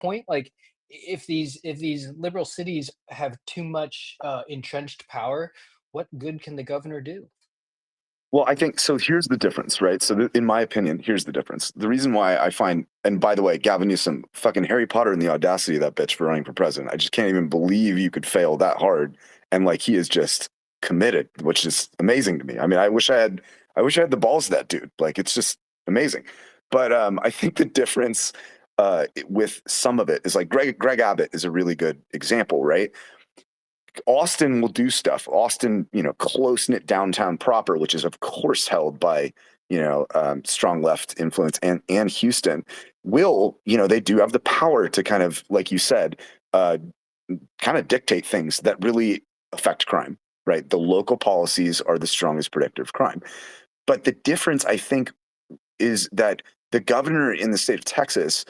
point? Like, if these liberal cities have too much entrenched power, what good can the governor do? Well, I think so. Here's the difference, right? So, in my opinion, here's the difference. The reason why I find, and by the way, Gavin Newsom, fucking Harry Potter and the audacity of that bitch for running for president. I just can't even believe you could fail that hard. And like, he is just committed, which is amazing to me. I mean, I wish I had the balls of that dude. Like, it's just amazing. But I think the difference with some of it is like Greg Abbott is a really good example, right? Austin will do stuff. Austin, close knit downtown proper, which is of course held by strong left influence, and Houston will, they do have the power to kind of, like you said, uh, kind of dictate things that really affect crime. Right, the local policies are the strongest predictor of crime. But the difference, I think, is that the governor in the state of Texas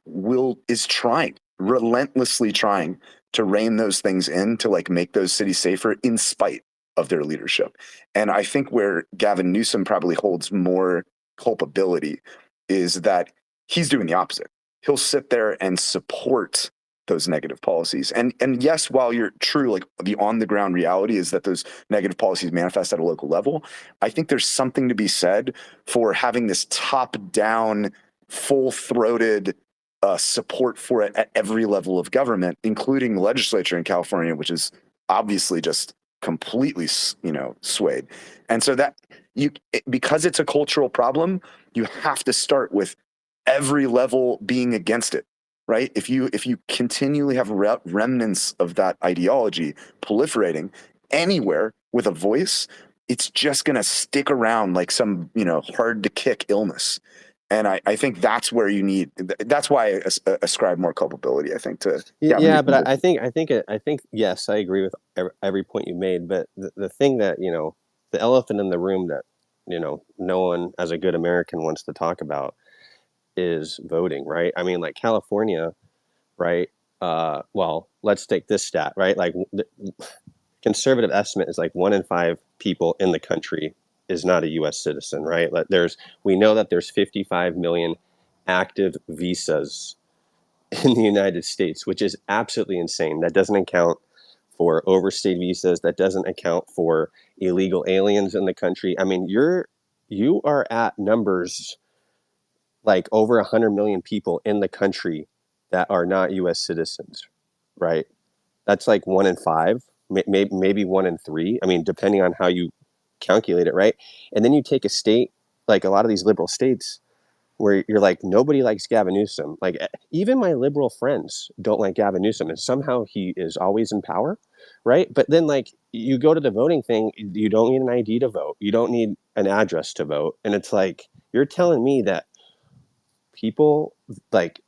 will is trying relentlessly trying to rein those things in to like make those cities safer in spite of their leadership. And I think where Gavin Newsom probably holds more culpability is that he's doing the opposite. He'll sit there and support those negative policies. And yes, while you're true, like the on the ground reality is that those negative policies manifest at a local level, I think there's something to be said for having this top down, full throated support for it at every level of government, including the legislature in California, which is obviously just completely, swayed. And so that because it's a cultural problem, you have to start with every level being against it, right? If you continually have remnants of that ideology proliferating anywhere with a voice, it's just going to stick around like some, hard to kick illness. And I think that's where that's why I ascribe more culpability, I think, to Gavin Yeah, but Newsom. I think yes, I agree with every point you made. But the thing that the elephant in the room that no one as a good American wants to talk about is voting, right? I mean, like California, right? Well, let's take this stat, right? Like the conservative estimate is like 1 in 5 people in the country is not a U.S. citizen, right? Like we know that there's 55 million active visas in the United States, which is absolutely insane. That doesn't account for overstayed visas. That doesn't account for illegal aliens in the country. I mean, you are at numbers like over 100 million people in the country that are not U.S. citizens, right? That's like 1 in 5, maybe 1 in 3. I mean, depending on how you calculate it, right? And then you take a state like a lot of these liberal states where you're like, nobody likes Gavin Newsom. Like, even my liberal friends don't like Gavin Newsom, and somehow he is always in power, right? But then, like, you go to the voting thing, you don't need an ID to vote, you don't need an address to vote, and it's like you're telling me that people, like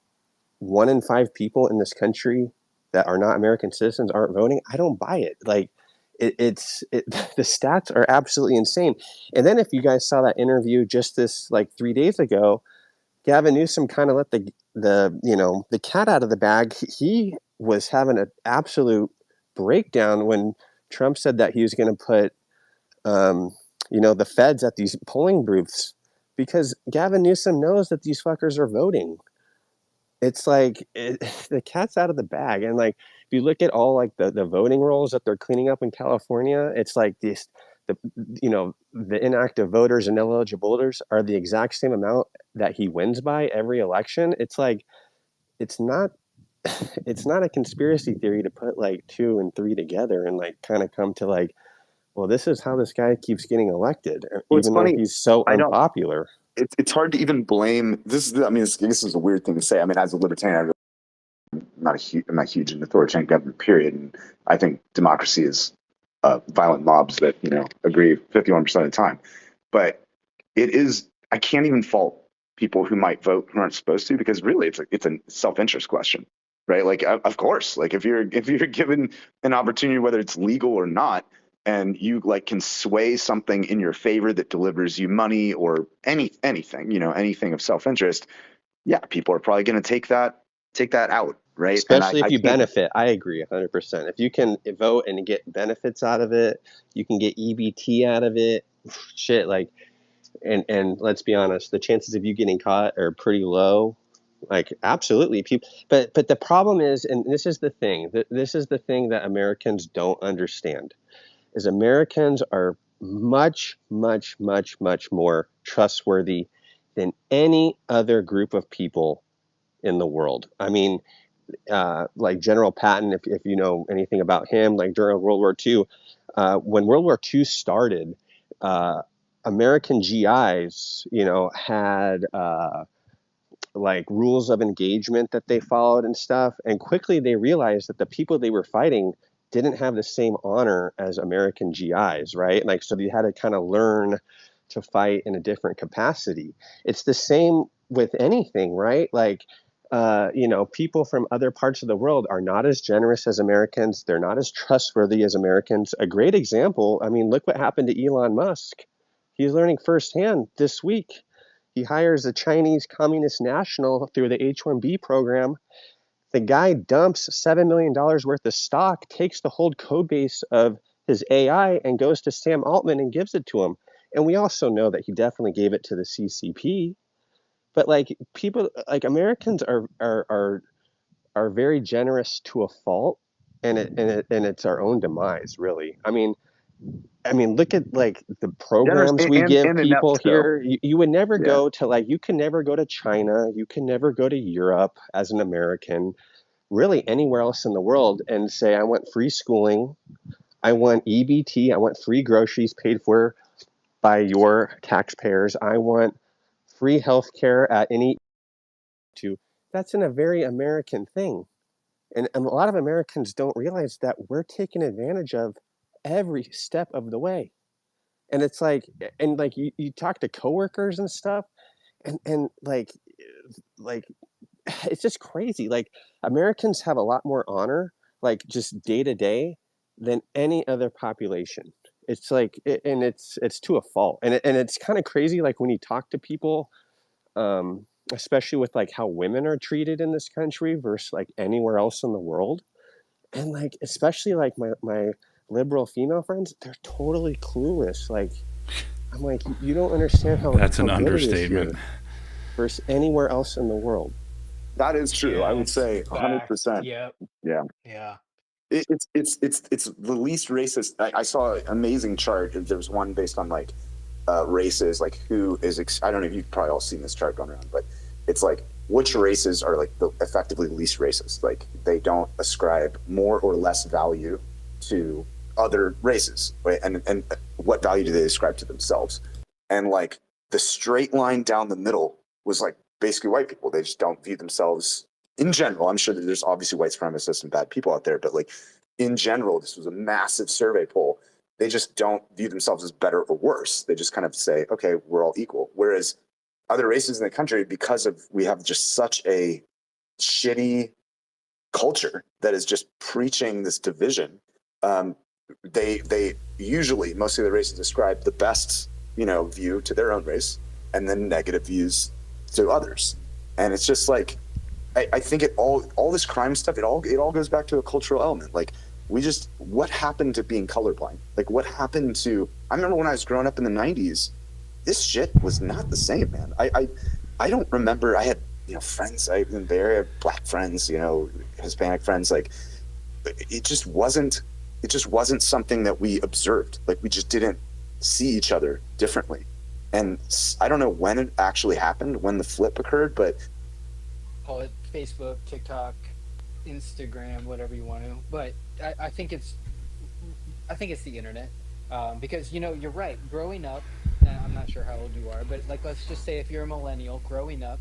1 in 5 people in this country that are not American citizens aren't voting. I don't buy it. Like, the stats are absolutely insane. And then if you guys saw that interview just this like 3 days ago, Gavin Newsom kind of let the cat out of the bag. He was having an absolute breakdown when Trump said that he was going to put the feds at these polling booths because Gavin Newsom knows that these fuckers are voting. It's like the cat's out of the bag. And like if you look at all like the voting rolls that they're cleaning up in California, it's like the the inactive voters and eligible voters are the exact same amount that he wins by every election. It's like it's not it's not a conspiracy theory to put like 2 and 3 together and like kind of come to like, well, this is how this guy keeps getting elected, Well, it's even though funny. he's so I don't. unpopular. It's hard to even blame. I mean, this is a weird thing to say. I mean, as a libertarian, I'm not huge in authoritarian government. Period. And I think democracy is violent mobs that agree 51% of the time. But it is. I can't even fault people who might vote who aren't supposed to, because really it's a self-interest question, right? Like, of course, like if you're given an opportunity, whether it's legal or not, and you like can sway something in your favor that delivers you money or anything of self-interest, yeah, people are probably going to take that out, right? And I, Especially if I you can't. benefit. I agree 100%. If you can vote and get benefits out of it, you can get EBT out of it. Shit, like, and let's be honest, the chances of you getting caught are pretty low Like absolutely, people. But the problem is, and this is the thing. This is the thing that Americans don't understand. Is Americans are much, much, much, much more trustworthy than any other group of people in the world. I mean, like General Patton, if you know anything about him, like during World War II, when World War II started, uh, American GIs, had like rules of engagement that they followed and stuff. And quickly they realized that the people they were fighting didn't have the same honor as American GIs, right? Like, so they had to kind of learn to fight in a different capacity. It's the same with anything, right? Like, people from other parts of the world are not as generous as Americans. They're not as trustworthy as Americans. A great example, I mean, look what happened to Elon Musk. He's learning firsthand this week. He hires a Chinese communist national through the H-1B program. The guy dumps $7 million worth of stock, takes the whole code base of his AI and goes to Sam Altman and gives it to him. And we also know that he definitely gave it to the CCP. But like people, like Americans are very generous to a fault, and it's our own demise, really. I mean, look at like the Generous programs we give and people inept though. here. You would never Yeah. go to like, you can never go to China, you can never go to Europe as an American, really anywhere else in the world, and say, I want free schooling, I want EBT, I want free groceries paid for by your taxpayers, I want free health care at any to. That's in a very American thing. And a lot of Americans don't realize that we're taken advantage of every step of the way. And it's like, and like you talk to coworkers and stuff, and like it's just crazy. Like Americans have a lot more honor, like just day to day, than any other population. It's like, and it's to a fault, and it's kind of crazy. Like when you talk to people, especially with like how women are treated in this country versus like anywhere else in the world, and like especially like my liberal female friends, they're totally clueless. Like I'm like, you don't understand That's how an good it is understatement. here versus anywhere else in the world. That is true. I would Yes, say facts. 100%. Yep. Yeah. Yeah. It's the least racist. I saw an amazing chart. There was one based on like races, like who is. I don't know if you've probably all seen this chart going around, but it's like which races are like the effectively least racist. Like they don't ascribe more or less value to other races, right? And what value do they ascribe to themselves? And like the straight line down the middle was like basically white people. They just don't view themselves in general. I'm sure that there's obviously white supremacists and bad people out there, but like in general, this was a massive survey poll. They just don't view themselves as better or worse. They just kind of say, okay, we're all equal. Whereas other races in the country, because of we have just such a shitty culture that is just preaching this division, they usually, most of the races describe the best view to their own race and then negative views to others. And it's just like I think all this crime stuff, it all goes back to a cultural element. Like what happened to being colorblind? Like what happened to, I remember when I was growing up in the 90s, this shit was not the same, man. I don't remember. I had friends in the area, black friends, Hispanic friends. Like it just wasn't something that we observed. Like we just didn't see each other differently. And I don't know when it actually happened, when the flip occurred, but Call it Facebook, TikTok, Instagram, whatever you want to. But I think it's the internet, because you're right. Growing up, and I'm not sure how old you are, but like let's just say if you're a millennial growing up,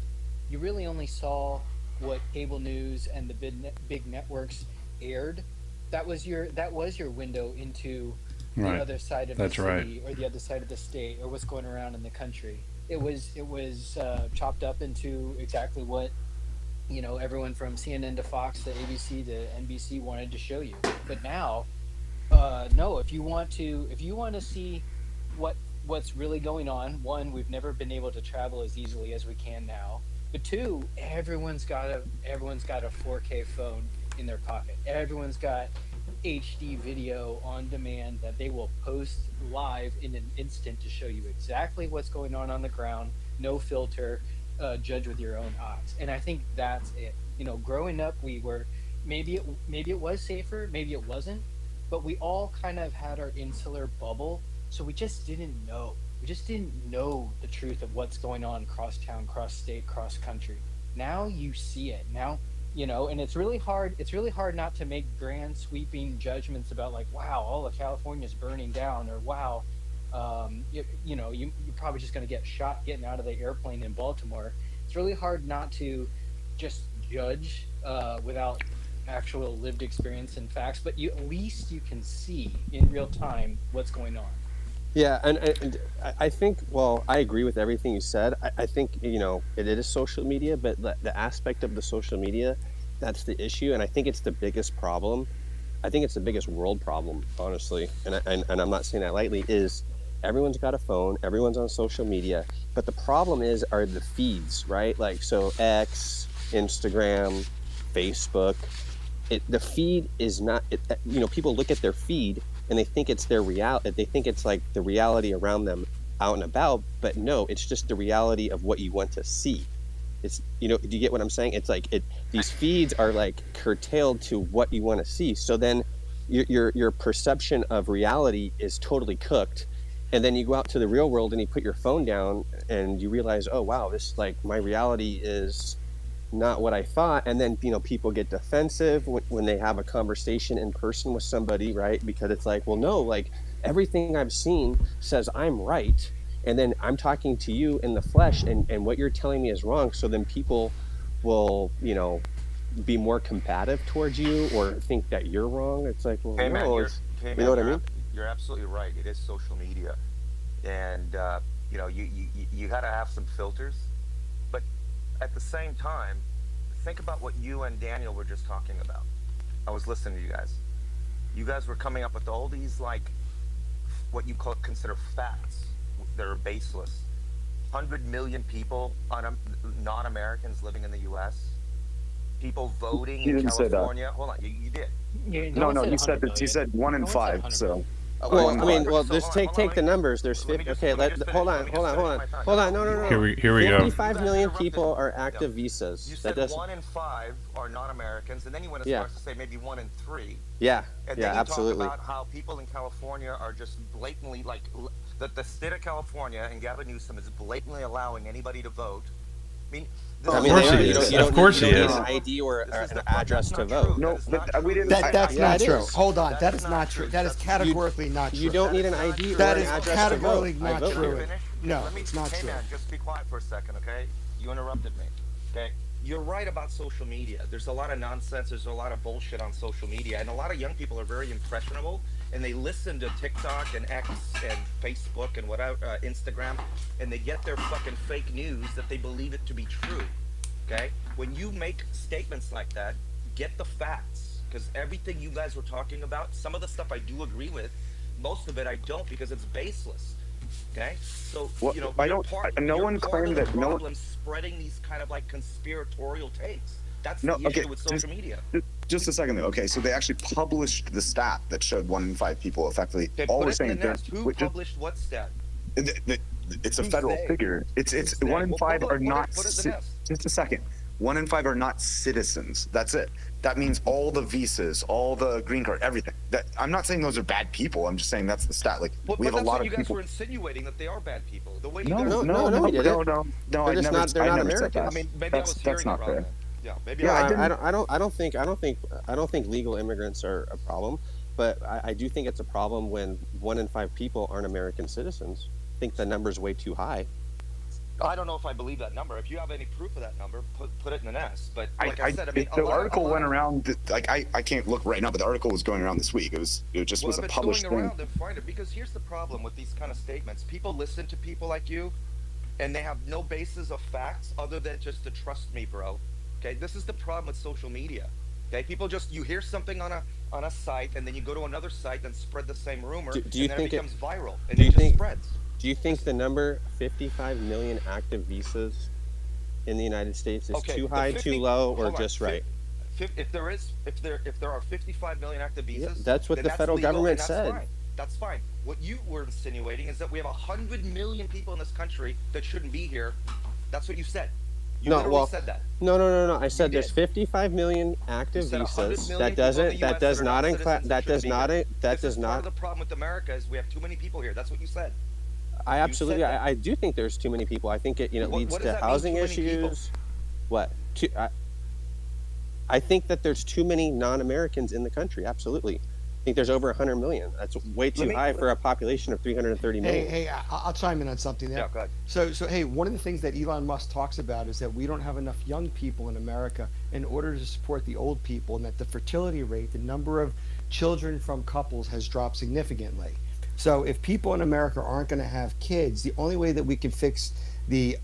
you really only saw what cable news and the big networks aired. That was your window into the Right. other side of the That's right. city or the other side of the state or what's going around in the country. It was chopped up into exactly what everyone from CNN to Fox to ABC to NBC wanted to show you. But now, no, if you want to see what what's really going on, one, we've never been able to travel as easily as we can now. But two, everyone's got a 4K phone in their pocket. Everyone's got HD video on demand that they will post live in an instant to show you exactly what's going on the ground, no filter, judge with your own eyes. And I think that's it. Growing up, we were maybe it was safer, maybe it wasn't, but we all kind of had our insular bubble, so we just didn't know. We just didn't know the truth of what's going on cross town, cross state, cross country. Now you see it. Now, and it's really hard. It's really hard not to make grand sweeping judgments about, like, wow, all of California is burning down, or wow, you're probably just going to get shot getting out of the airplane in Baltimore. It's really hard not to just judge without actual lived experience and facts, but at least you can see in real time what's going on. Yeah, and I think, well, I agree with everything you said. I think, it is social media, but the aspect of the social media, that's the issue. And I think it's the biggest problem. I think it's the biggest world problem, honestly. And I'm not saying that lightly, is everyone's got a phone, everyone's on social media. But the problem are the feeds, right? Like, so X, Instagram, Facebook, the feed is not, people look at their feed and they think it's their reality. They think it's like the reality around them out and about, but no, it's just the reality of what you want to see. It's, do you get what I'm saying? It's like these feeds are like curtailed to what you want to see. So then your perception of reality is totally cooked. And then you go out to the real world and you put your phone down and you realize, oh wow, this, like, my reality is not what I thought. And then, people get defensive when they have a conversation in person with somebody, right? Because it's like, well, no, like, everything I've seen says I'm right. And then I'm talking to you in the flesh, and what you're telling me is wrong. So then people will, be more combative towards you or think that you're wrong. It's like, well, Hey man, no, you know what I mean? you're absolutely right. It is social media, and you got to have some filters, but at the same time, think about what you and Daniel were just talking about. I was listening to you guys. You guys were coming up with all these, like, what you consider facts that are baseless. 100 million people, non-Americans living in the U.S. People voting You in didn't say that. California. Hold on, you did. No one No, said you said 100 that. You million. said 1 in No one said 5. 100 So million. Well, one I mean, five. well, So just hold take on, the numbers. There's let me 50. just Okay, let me just finish. hold Let on, me hold just on, hold finish on, my thought. hold on. No, no, Here no. we go. 55 guys million interrupted people me. are Yeah. active visas. You That said doesn't. 1 in 5 are non-Americans, and then you went as Yeah, far as to say maybe 1 in 3. yeah, And yeah, then you talk absolutely. about how people in California are just blatantly, like, that the state of California and Gavin Newsom is blatantly allowing anybody to vote. I mean, this I Oh, is mean, no, course they he are. you You didn't don't. say is. You that. Of don't need. course You he don't need is. an ID or this is an the address that's to not vote. true. No, That is but not true. we didn't. Yeah, That's yeah, not it true. is. Hold on. That That is is not not true. true. That is That's categorically not You true. don't that need is an not ID true. or That an is Hold address to on. vote. categorically I not vote Let me here. true. finish. No, Let me. it's not Hey true. man, just be quiet for a second, okay? You interrupted me. Okay. You're right about social media. There's a lot of nonsense. There's a lot of bullshit on social media, and a lot of young people are very impressionable, and they listen to TikTok and X and Facebook and whatever, Instagram, and they get their fucking fake news that they believe it to be true. Okay. When you make statements like that, get the facts, because everything you guys were talking about, some of the stuff I do agree with, most of it I don't, because it's baseless. Okay, so What? I you're don't. part No you're one part of claimed the that. No. problem, spreading these kind of like conspiratorial takes. That's No. the Okay. issue with social media. Just a second though. Okay, so they actually published the stat that showed 1 in 5 people effectively. Okay, All put we're it in the saying there, nest. Who which is, published what stat? it's a Who's federal they? figure. It's Who's 1 they? in Well, 5 are not. put it in the nest. Just a second. 1 in 5 are not citizens. That's it. That means all the visas, all the green card, everything. That I'm not saying those are bad people. I'm just saying that's the stat. Like we But have a that's lot what of you guys people. were insinuating, that they are bad people. The way you No, guys. No, no, no, no. no, We did no, it. no, no. They're I just never, not. They're I not never said I that. Americans. mean, maybe I was That's hearing it not wrong fair. then. Yeah, maybe No, I I was. didn't. I don't think legal immigrants are a problem, but I do think it's a problem when 1 in 5 people aren't American citizens. I think the number's way too high. I don't know if I believe that number. If you have any proof of that number, put it in the nest. But like I I said, I mean, the a article lot went of. around. Like I can't look right now, but the article was going around this week. It just Well, was if a it's going published thing. around, then find it. Because here's the problem with these kind of statements: people listen to people like you, and they have no basis of facts other than just to trust me, bro. Okay, this is the problem with social media. Okay, people just, you hear something on a site, and then you go to another site and spread the same rumor, Do you and then it think becomes viral, and Do it you just think? spreads. Do you think Just the number 55 million active visas in the United States is okay. too The high, too 50. low, or Hold on. just right? If there are 55 million active Yeah, visas, that's what then the that's federal legal and government that's said. fine. That's fine. What you were insinuating is that we have 100 million people in this country that shouldn't be here. That's what you said. You No, literally well, said that. no. I You said there's did. 55 million You active said 100 visas. million That people in the doesn't. That U.S. that does are not non-citizens include. and That shouldn't does be not. here. That This is does part of not. the problem with America is we have too many people here. That's what you said. I You absolutely. said that. I do think there's too many people. I think it leads What does to that mean? housing Too many people? issues. What? I think that there's too many non-Americans in the country. Absolutely. I think there's over 100 million. That's way Let too me. high for a population of 330 Hey, million. hey, I'll chime in on something there. Yeah, go ahead. So, hey, one of the things that Elon Musk talks about is that we don't have enough young people in America in order to support the old people, and that the fertility rate, the number of children from couples, has dropped significantly. So, if people in America aren't going to have kids, the only way that we can fix the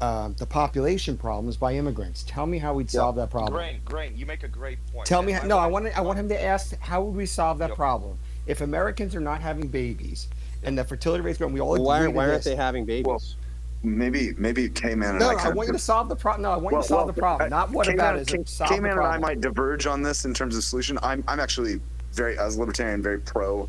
population problem is by immigrants. Tell me how we'd Yeah. solve that problem. Grain. You make a great point. Tell And me, my no, wife. I want him to ask, how would we solve that Yep. problem? If Americans are not having babies Yep. and the fertility rate's growing, we all Well, agree to why aren't this. they having Well, babies? maybe K-Man and No, I I kind want you to of. solve the problem. No, I want you to solve the problem. Not what about it, solve the K-Man and I problem. might diverge on this in terms of solution. I'm actually very, as a libertarian, very pro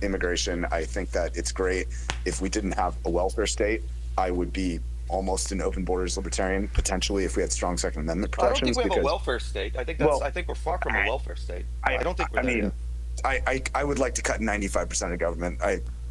immigration. I think that it's great. If we didn't have a welfare state, I would be almost an open borders libertarian, potentially, if we had strong Second Amendment I don't think protections. we have a Because, welfare state. I think well, I think we're far from a welfare state. I don't think we're I there mean, yet. I would like to cut 95% of government.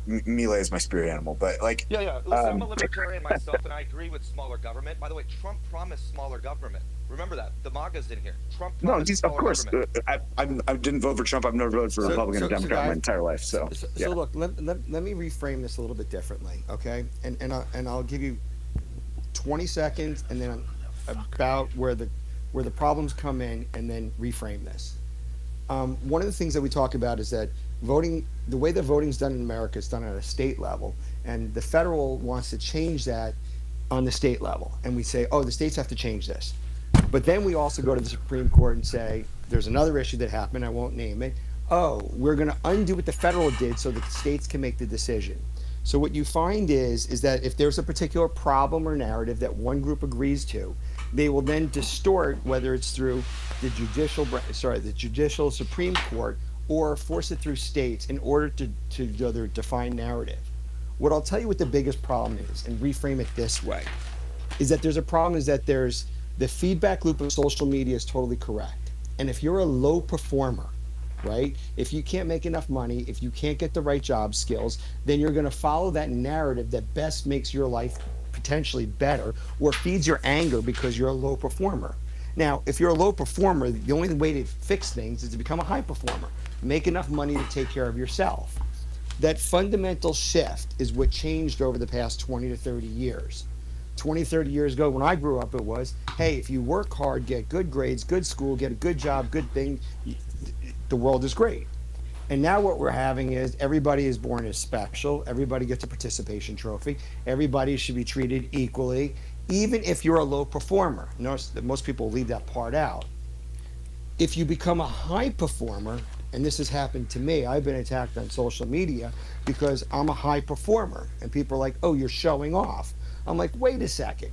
Milei is my spirit animal, but like, Yeah. Listen, I'm a libertarian myself, and I agree with smaller government. By the way, Trump promised smaller government. Remember that. The MAGA's in here. Trump no, promised of smaller course. government. I didn't vote for Trump. I've never voted for So, Republican or so, so Democrat my guys, entire life. So, yeah. look, let me reframe this a little bit differently, okay? And I'll give you 20 seconds, and then about where the problems come in, and then reframe this. One of the things that we talk about is that voting, the way that voting is done in America is done at a state level, and the federal wants to change that on the state level. And we say, oh, the states have to change this. But then we also go to the Supreme Court and say, there's another issue that happened, I won't name it. Oh, we're going to undo what the federal did so that the states can make the decision. So what you find is that if there's a particular problem or narrative that one group agrees to, they will then distort, whether it's through the the judicial Supreme Court, or force it through states in order to do their defined narrative. What I'll tell you what the biggest problem is, and reframe it this way, is that there's a problem, is that there's the feedback loop of social media is totally correct. And if you're a low performer, right? If you can't make enough money, if you can't get the right job skills, then you're going to follow that narrative that best makes your life potentially better, or feeds your anger because you're a low performer. Now, if you're a low performer, the only way to fix things is to become a high performer. Make enough money to take care of yourself. That fundamental shift is what changed over the past 20 to 30 years. 20, 30 years ago, when I grew up, it was, hey, if you work hard, get good grades, good school, get a good job, good thing, the world is great. And now what we're having is everybody is born as special. Everybody gets a participation trophy. Everybody should be treated equally, even if you're a low performer. Notice that most people leave that part out. If you become a high performer, and this has happened to me, I've been attacked on social media because I'm a high performer. And people are like, oh, you're showing off. I'm like, wait a second.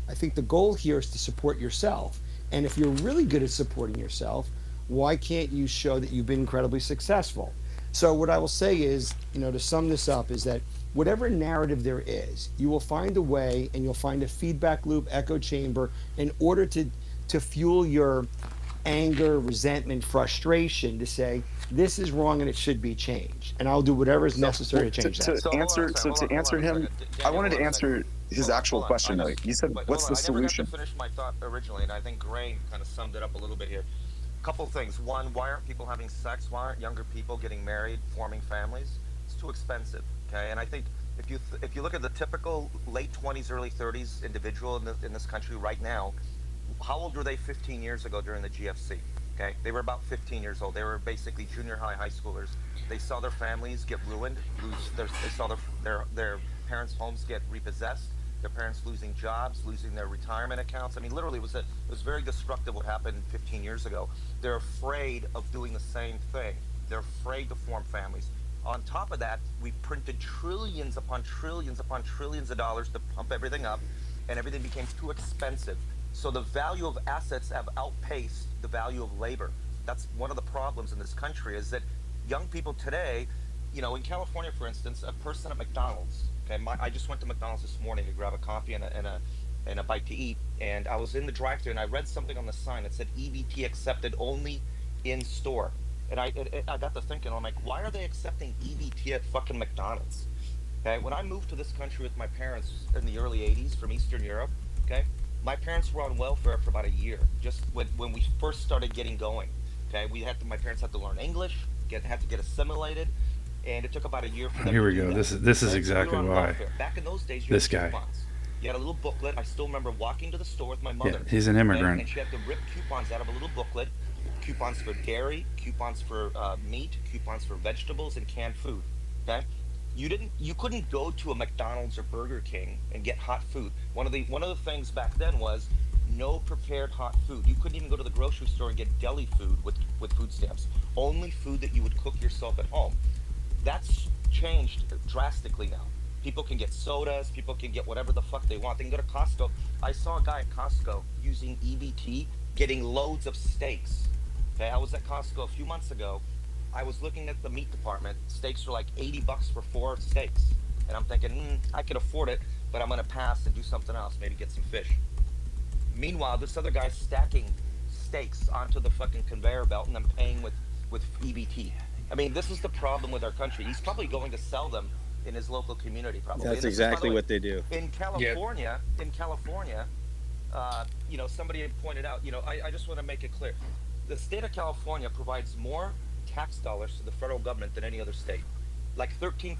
I think the goal here is to support yourself. And if you're really good at supporting yourself, why can't you show that you've been incredibly successful? So what I will say is, to sum this up, is that whatever narrative there is, you will find a way, and you'll find a feedback loop, echo chamber, in order to fuel your anger, resentment, frustration, to say this is wrong and it should be changed. And I'll do whatever is necessary to change that. So hold on a second. To answer him, I Daniel, wanted to hold on a answer second. his actual question. Though you said, But "What's hold the on. I never got solution?" to finish my thought originally, and I think Grain kind of summed it up a little bit here. Couple things. One, why aren't people having sex? Why aren't younger people getting married, forming families? It's too expensive. Okay, and I think if you look at the typical late 20s, early 30s individual in this country right now, how old were they 15 years ago during the GFC? Okay, they were about 15 years old. They were basically junior high schoolers. They saw their families get ruined, they saw their parents' homes get repossessed, their parents losing jobs, losing their retirement accounts. I mean, literally, it was very destructive what happened 15 years ago. They're afraid of doing the same thing. They're afraid to form families. On top of that, we printed trillions upon trillions upon trillions of dollars to pump everything up, and everything became too expensive. So the value of assets have outpaced the value of labor. That's one of the problems in this country, is that young people today, in California, for instance, a person at McDonald's, okay, I just went to McDonald's this morning to grab a coffee and and a bite to eat. And I was in the drive-thru and I read something on the sign that said EBT accepted only in store. And I got to thinking, I'm like, why are they accepting EBT at fucking McDonald's? Okay, when I moved to this country with my parents in the early 80s from Eastern Europe, okay, my parents were on welfare for about a year, just when we first started getting going. Okay, my parents had to learn English, had to get assimilated, and it took about a year for them Here to we do go. that. This is Okay, so we exactly were on why. welfare. Back in those days, you This had guy. coupons. You had a little booklet. I still remember walking to the store with my mother. Yeah, he's an okay, immigrant. and she had to rip coupons out of a little booklet. Coupons for dairy, coupons for meat, coupons for vegetables and canned food. Okay, you couldn't go to a McDonald's or Burger King and get hot food. One of the things back then was no prepared hot food. You couldn't even go to the grocery store and get deli food with food stamps. Only food that you would cook yourself at home. That's changed drastically now. People can get sodas, people can get whatever the fuck they want. They can go to Costco. I saw a guy at Costco using EBT getting loads of steaks. Okay, I was at Costco a few months ago. I was looking at the meat department. Steaks were like $80 for 4 steaks. And I'm thinking, I could afford it, but I'm going to pass and do something else, maybe get some fish. Meanwhile, this other guy's stacking steaks onto the fucking conveyor belt and then paying with EBT. I mean, this is the problem with our country. He's probably going to sell them in his local community, probably. That's exactly what they do. In California, somebody had pointed out, I just want to make it clear. The state of California provides more tax dollars to the federal government than any other state. Like 13%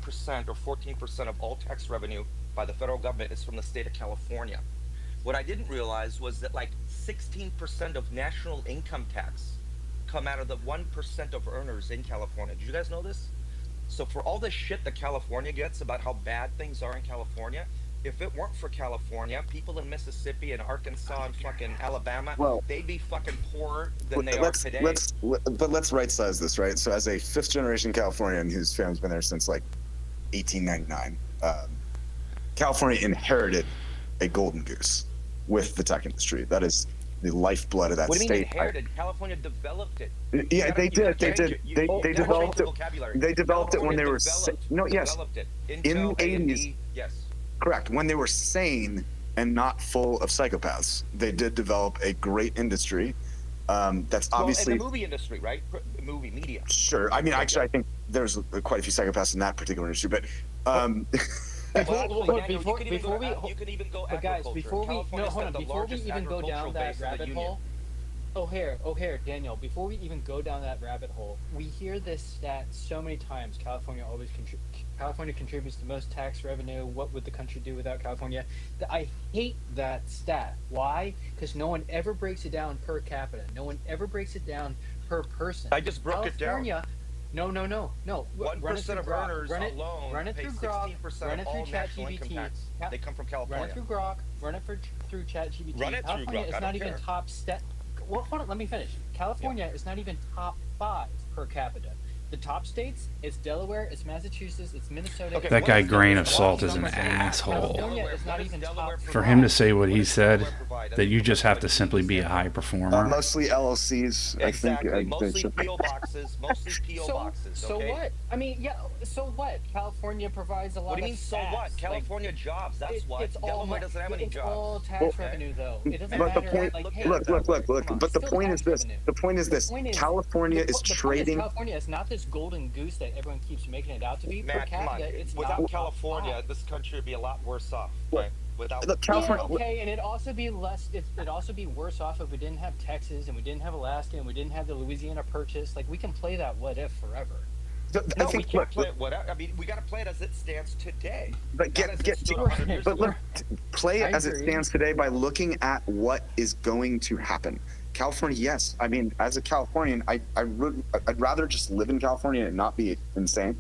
or 14% of all tax revenue by the federal government is from the state of California. What I didn't realize was that like 16% of national income tax come out of the 1% of earners in California. Did you guys know this? So for all the shit that California gets about how bad things are in California, if it weren't for California, people in Mississippi and Arkansas and fucking Alabama, they'd be fucking poorer than they are today. But let's right size this, right? So as a 5th generation Californian whose family's been there since like 1899, California inherited a golden goose with the tech industry. That is the lifeblood of that what do you state. mean inherited? California developed it. Yeah, they did. They developed it. They developed it when they were in the 80s. Yes. Correct. When they were sane and not full of psychopaths, they did develop a great industry. That's obviously in the movie industry, right? Movie media. Sure. I mean, actually, I think there's quite a few psychopaths in that particular industry, but. Before we even go down that rabbit hole, Daniel, before we even go down that rabbit hole, we hear this stat so many times. California contributes the most tax revenue. What would the country do without California? I hate that stat. Why? Because no one ever breaks it down per capita. No one ever breaks it down per person. I just broke it down. No. 1% of earners alone pay 16% of all national income tax. They come from California. Run it through Grok. Run it through ChatGPT. Run it through California Grok. is not even top step. Well, hold on. Let me finish. California is not even top 5 per capita. The top states, it's Delaware, it's Massachusetts, it's Minnesota. That guy Grain of Salt is an asshole. California is not even top. For him to say what he said, that you just have to simply be a high performer. Mostly LLCs, exactly. I think. Mostly PO boxes. So what? I mean, yeah. So what? California provides a lot. What do you mean? So what? California jobs. That's why. Delaware doesn't have any jobs. It's all tax revenue, though. It doesn't but matter. Look. But the point is this. The point is this. California is trading. California is not this golden goose that everyone keeps making it out to be. Matt, per capita, it's without not California, this country would be a lot worse off. Right? Without California, okay, and it'd also be worse off if we didn't have Texas and we didn't have Alaska and we didn't have the Louisiana Purchase. Like, we can play that what if forever. No, we can't play it whatever. I mean, we got to play it as it stands today. But play it as it stands today by looking at what is going to happen. California, yes. I mean, as a Californian, I'd rather just live in California and not be insane.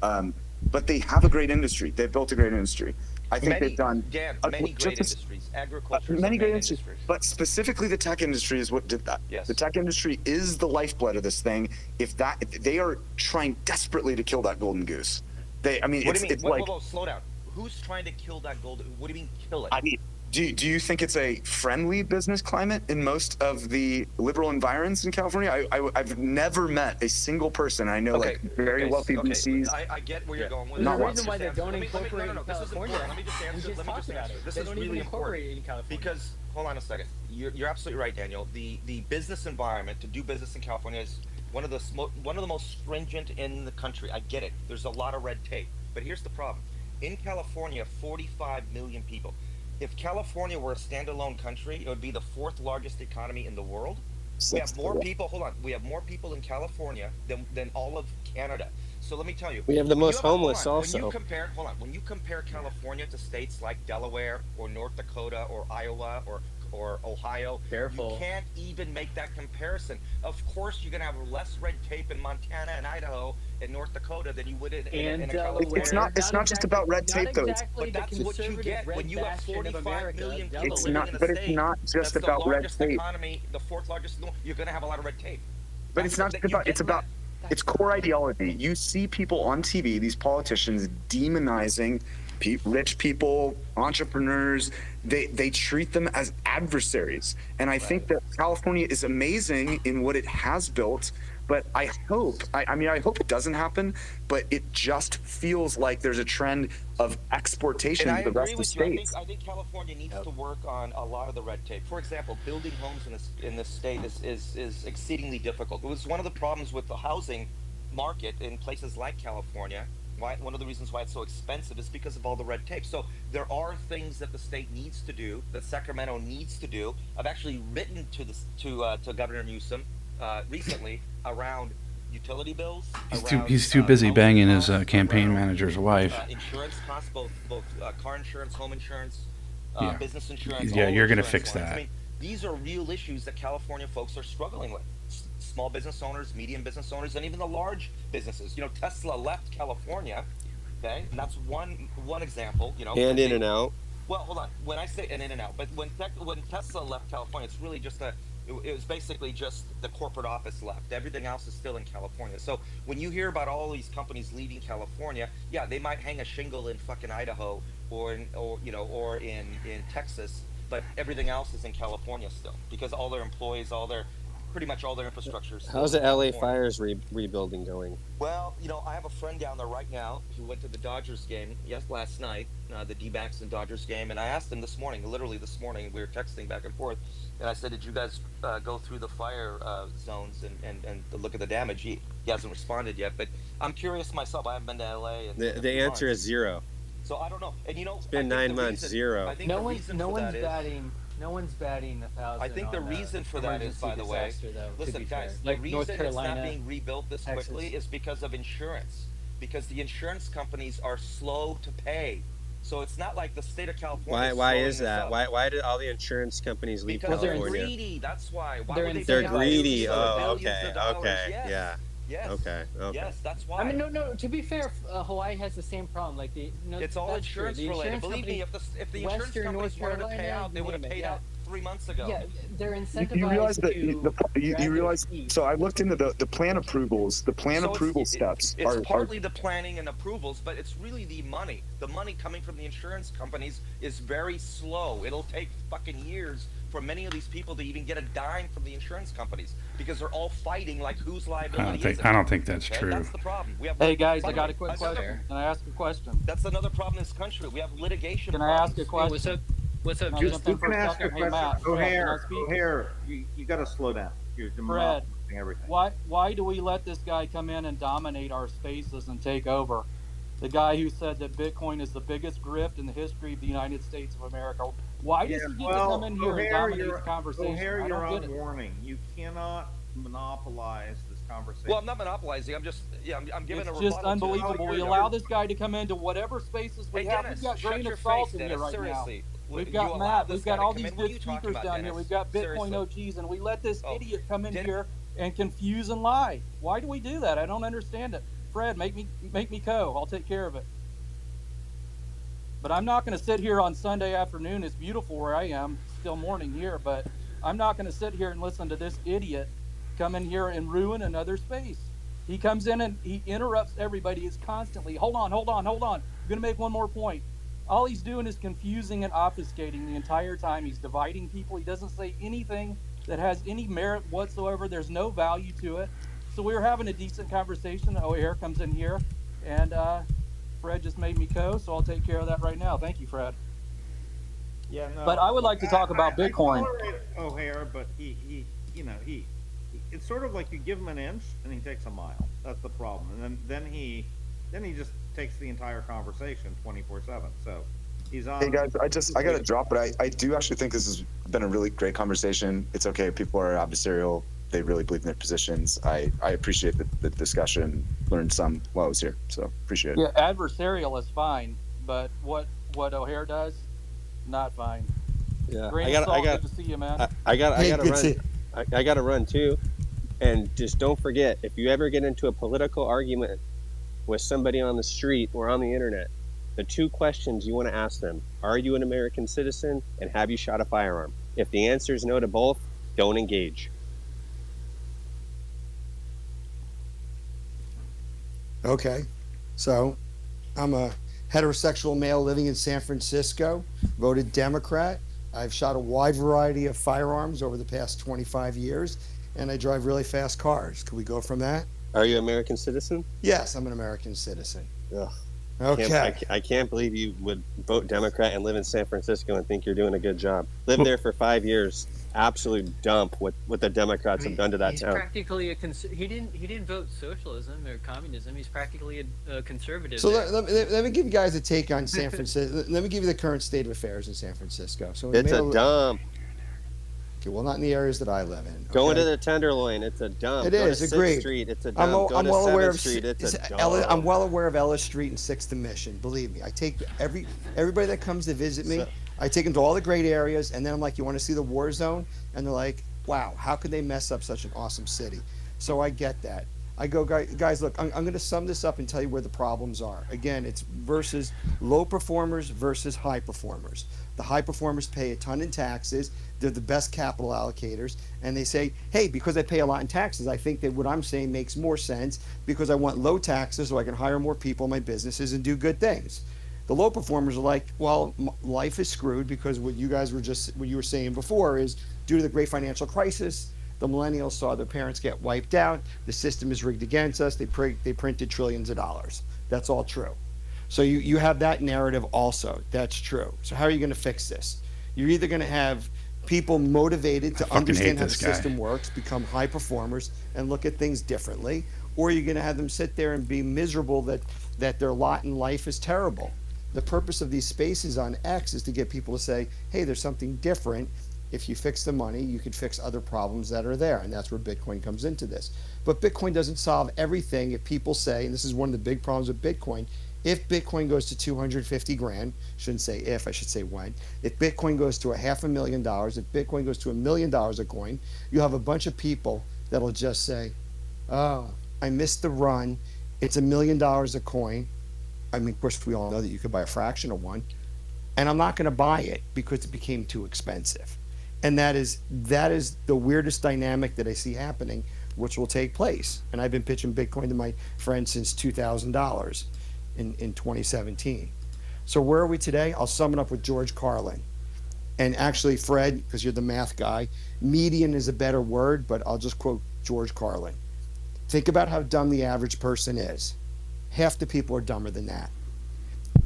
But they have a great industry. They've built a great industry. I think they've done many great industries, agriculture, many great industries. But specifically, the tech industry is what did that. Yes. The tech industry is the lifeblood of this thing. If they are trying desperately to kill that golden goose. What do you mean? Whoa, slow down. Who's trying to kill that golden? What do you mean kill it? I mean, Do you think it's a friendly business climate in most of the liberal environs in California? I've never met a single person. I know like very wealthy VCs. I get where you're going with There's it. a reason why they don't incorporate in This is California. important. Let me just answer. We just talked about it. This They is don't even really incorporate important it in California. because hold on a second. You're absolutely right, Daniel. The business environment to do business in California is one of the most stringent in the country. I get it. There's a lot of red tape, but here's the problem. In California, 45 million people. If California were a standalone country, it would be the 4th largest economy in the world. We have more people. Hold on. We have more people in California than all of Canada. So let me tell you. We have the most homeless also. When you compare California to states like Delaware or North Dakota or Iowa or Ohio, Careful. you can't even make that comparison. Of course, you're going to have less red tape in Montana and Idaho and North Dakota than you would in California. It's not just about red tape, though. But that's what you get when you have 45 million people living in a But it's state not just that's about the red largest tape. economy, the 4th largest. You're going to have a lot of red tape. But it's not just about. It's about. It's core ideology. You see people on TV, these politicians demonizing rich people, entrepreneurs. They treat them as adversaries. And I think that California is amazing in what it has built. But I hope it doesn't happen, but it just feels like there's a trend of exportation to the rest of the states. I think California needs to work on a lot of the red tape. For example, building homes in this state is exceedingly difficult. It was one of the problems with the housing market in places like California. One of the reasons why it's so expensive is because of all the red tape. So there are things that the state needs to do, that Sacramento needs to do. I've actually written to Governor Newsom recently around utility bills. He's too busy banging his campaign manager's wife. Insurance costs, both car insurance, home insurance, business insurance. Yeah, you're going to fix lines. that. I mean, these are real issues that California folks are struggling with. Small business owners, medium business owners, and even the large businesses. Tesla left California, okay, and that's one example. And in and out. Well, hold on. When I say in and out, but when Tesla left California, it's really just it was basically just the corporate office left. Everything else is still in California. So when you hear about all these companies leaving California, yeah, they might hang a shingle in fucking Idaho or in Texas, but everything else is in California still because all their employees, pretty much all their infrastructure. How's the LA Fires rebuilding going? Well, I have a friend down there right now who went to the Dodgers game last night, the D-backs and Dodgers game, and I asked him literally this morning, we were texting back and forth, and I said, did you guys go through the fire zones and look at the damage? He hasn't responded yet, but I'm curious myself. I haven't been to LA. The answer is 0. So I don't know. And it's been 9 months, 0. I think no one's batting 1,000. I think the reason for that is, by the way, listen, guys, the reason it's not being rebuilt this quickly is because of insurance. Because the insurance companies are slow to pay. So it's not like the state of California. Why is that? Why did all the insurance companies leave California? Because they're greedy. That's why. They're greedy. Oh, okay. Yes. Yeah. Yes. Okay. Yes, that's why. I mean, no. To be fair, Hawaii has the same problem. Like it's all insurance related. Believe me, if the insurance companies wanted to pay out, they would have paid out 3 months ago. Yeah, they're incentivized. You realize that you realize. So I looked into the plan approvals. The plan approval steps. It's partly the planning and approvals, but it's really the money. The money coming from the insurance companies is very slow. It'll take fucking years for many of these people to even get a dime from the insurance companies because they're all fighting like whose liability is it? I don't think that's true. That's the problem. Hey guys, I got a quick question. Can I ask a question? That's another problem in this country. We have litigation. Can I ask a question? What's up? Just You can ask a question. O'Hare, you got to slow down. You're Fred, everything. why do we let this guy come in and dominate our spaces and take over? The guy who said that Bitcoin is the biggest grift in the history of the United States of America. Why does he get to come in here and dominate the conversation? O'Hare, you're on warning. You cannot monopolize this conversation. Well, I'm not monopolizing. I'm just, I'm giving a rebuttal. It's just unbelievable. We allow this guy to come into whatever spaces we have. We've got grain of salt in here right now. We've got Matt. We've got all these good speakers down here. We've got Bitcoin OGs, and we let this idiot come in here and confuse and lie. Why do we do that? I don't understand it. Fred, make me co. I'll take care of it. But I'm not going to sit here on Sunday afternoon. It's beautiful where I am. Still morning here, but I'm not going to sit here and listen to this idiot come in here and ruin another space. He comes in and he interrupts everybody. It's constantly, hold on. I'm going to make one more point. All he's doing is confusing and obfuscating the entire time. He's dividing people. He doesn't say anything that has any merit whatsoever. There's no value to it. So we were having a decent conversation. O'Hare comes in here, and Fred just made me so I'll take care of that right now. Thank you, Fred. Yeah, no. But I would like to talk about Bitcoin. I tolerate O'Hare, but he, it's sort of like you give him an inch and he takes a mile. That's the problem. And then he just takes the entire conversation 24/7. So he's on. Hey guys, I gotta drop, but I do actually think this has been a really great conversation. It's okay. People are adversarial. They really believe in their positions. I appreciate the discussion. Learned some while I was here, so appreciate it. Yeah, adversarial is fine, but what O'Hare does, not fine. Yeah, good to see you, man. I gotta run too, and just don't forget, if you ever get into a political argument with somebody on the street or on the internet, the two questions you want to ask them: are you an American citizen, and have you shot a firearm? If the answer is no to both, don't engage. Okay, so I'm a heterosexual male living in San Francisco, voted Democrat. I've shot a wide variety of firearms over the past 25 years, and I drive really fast cars. Could we go from that? Are you an American citizen? Yes, I'm an American citizen. Ugh. Okay. I can't believe you would vote Democrat and live in San Francisco and think you're doing a good job. Lived there for 5 years. Absolute dump what the Democrats have done to that he's town. Practically he didn't vote socialism or communism. He's practically a conservative. So let me give you guys a take on San Francisco. Let me give you the current state of affairs in San Francisco. So it's a dump. Okay, well, not in the areas that I live in. Okay? Going to the Tenderloin, it's a dump. It Go is, to agreed. 6th Street, it's a dump. I'm Go well to aware 7th of Street, it's a dump. I'm well aware of Ellis Street and 6th and Mission. Believe me, I take everybody that comes to visit me. I take them to all the great areas, and then I'm like, "You want to see the war zone?" And they're like, "Wow, how could they mess up such an awesome city?" So I get that. I go, guys, look, I'm going to sum this up and tell you where the problems are. Again, it's versus low performers versus high performers. The high performers pay a ton in taxes. They're the best capital allocators. And they say, hey, because I pay a lot in taxes, I think that what I'm saying makes more sense because I want low taxes so I can hire more people in my businesses and do good things. The low performers are like, well, life is screwed because what you were saying before is due to the great financial crisis, the millennials saw their parents get wiped out. The system is rigged against us. They printed trillions of dollars. That's all true. So you have that narrative also. That's true. So how are you going to fix this? You're either going to have people motivated to understand how the system works, become high performers, and look at things differently, or you're going to have them sit there and be miserable that their lot in life is terrible. The purpose of these spaces on X is to get people to say, hey, there's something different. If you fix the money, you can fix other problems that are there. And that's where Bitcoin comes into this. But Bitcoin doesn't solve everything. If people say, and this is one of the big problems with Bitcoin, if Bitcoin goes to 250 grand, shouldn't say if, I should say when. If Bitcoin goes to $500,000, if Bitcoin goes to $1 million a coin, you have a bunch of people that'll just say, oh, I missed the run. It's $1 million a coin. I mean, of course, we all know that you could buy a fraction of one. And I'm not going to buy it because it became too expensive. And that is the weirdest dynamic that I see happening, which will take place. And I've been pitching Bitcoin to my friends since $2,000 in 2017. So where are we today? I'll sum it up with George Carlin. And actually, Fred, because you're the math guy, median is a better word, but I'll just quote George Carlin. Think about how dumb the average person is. Half the people are dumber than that.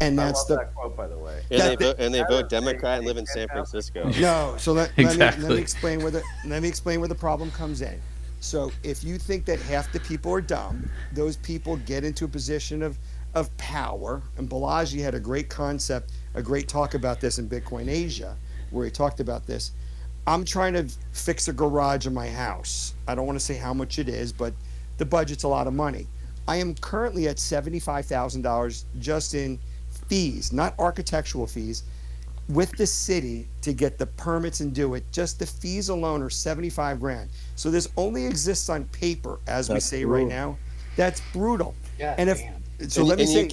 And that's that quote, by the way. And they vote Democrat and live in San Francisco. No, so let Exactly. me explain where the problem comes in. So if you think that half the people are dumb, those people get into a position of power. And Balaji had a great concept, a great talk about this in Bitcoin Asia, where he talked about this. I'm trying to fix a garage in my house. I don't want to say how much it is, but the budget's a lot of money. I am currently at $75,000 just in fees, not architectural fees, with the city to get the permits and do it. Just the fees alone are 75 grand. So this only exists on paper, as we say right now. That's brutal. Yeah, and if damn. so, let me say,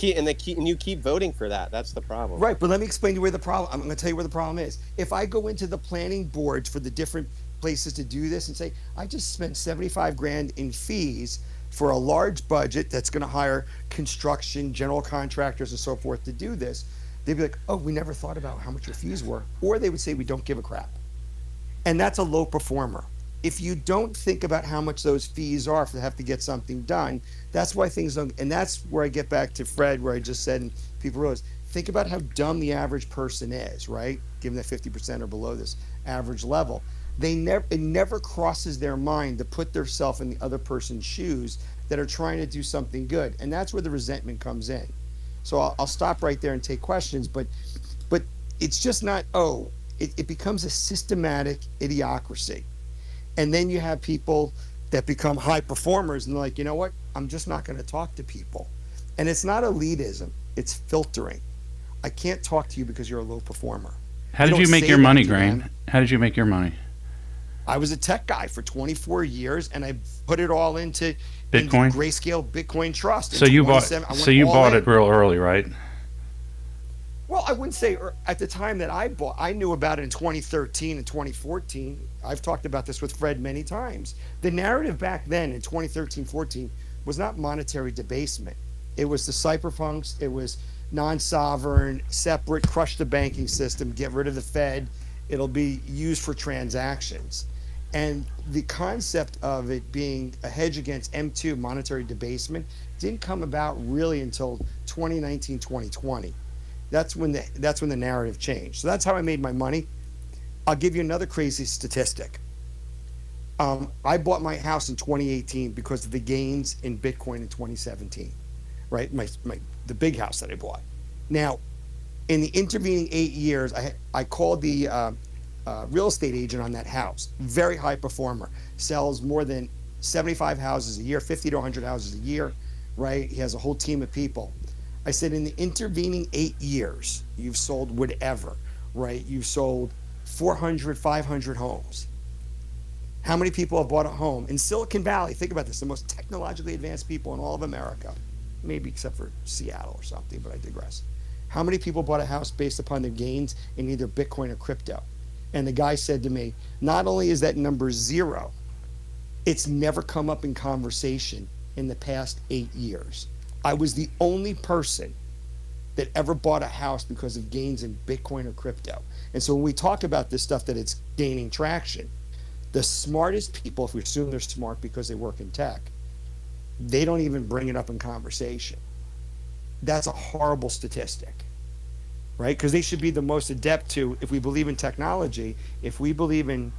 you keep voting for that. That's the problem. right. But let me explain to you where the problem. I'm going to tell you where the problem is. If I go into the planning boards for the different places to do this and say, I just spent 75 grand in fees for a large budget that's going to hire construction, general contractors, and so forth to do this. they'd be like, oh, we never thought about how much your fees were. Or they would say, we don't give a crap. And that's a low performer. If you don't think about how much those fees are to have to get something done, that's why things don't. And that's where I get back to Fred, where I just said, and people realize, think about how dumb the average person is, right? Given that 50% are below this average level. It never crosses their mind to put themselves in the other person's shoes that are trying to do something good. And that's where the resentment comes in. So I'll stop right there and take questions, but it's just not, it becomes a systematic idiocracy. And then you have people that become high performers and they're like, you know what? I'm just not going to talk to people. And it's not elitism, it's filtering. I can't talk to you because you're a low performer. How did you make your money, Grain? How did you make your money? I was a tech guy for 24 years and I put it all into Bitcoin, Grayscale Bitcoin Trust. So you bought it real early, right? Well, I wouldn't say at the time that I bought. I knew about it in 2013 and 2014. I've talked about this with Fred many times. The narrative back then in 2013-14 was not monetary debasement. It was the cypherpunks. It was non-sovereign, separate, crush the banking system, get rid of the Fed. It'll be used for transactions. And the concept of it being a hedge against M2, monetary debasement, didn't come about really until 2019, 2020. That's when the narrative changed. So that's how I made my money. I'll give you another crazy statistic. I bought my house in 2018 because of the gains in Bitcoin in 2017, right? The big house that I bought. Now, in the intervening 8 years, I called the real estate agent on that house. Very high performer. Sells more than 75 houses a year, 50 to 100 houses a year, right? He has a whole team of people. I said, in the intervening 8 years, you've sold whatever, right? You've sold 400, 500 homes. How many people have bought a home in Silicon Valley? Think about this, the most technologically advanced people in all of America, maybe except for Seattle or something, but I digress. How many people bought a house based upon their gains in either Bitcoin or crypto? And the guy said to me, not only is that number zero, it's never come up in conversation in the past 8 years. I was the only person that ever bought a house because of gains in Bitcoin or crypto. And so when we talk about this stuff that it's gaining traction, the smartest people, if we assume they're smart because they work in tech, they don't even bring it up in conversation. That's a horrible statistic, right? Because they should be the most adept to, if we believe in technology, if we believe in,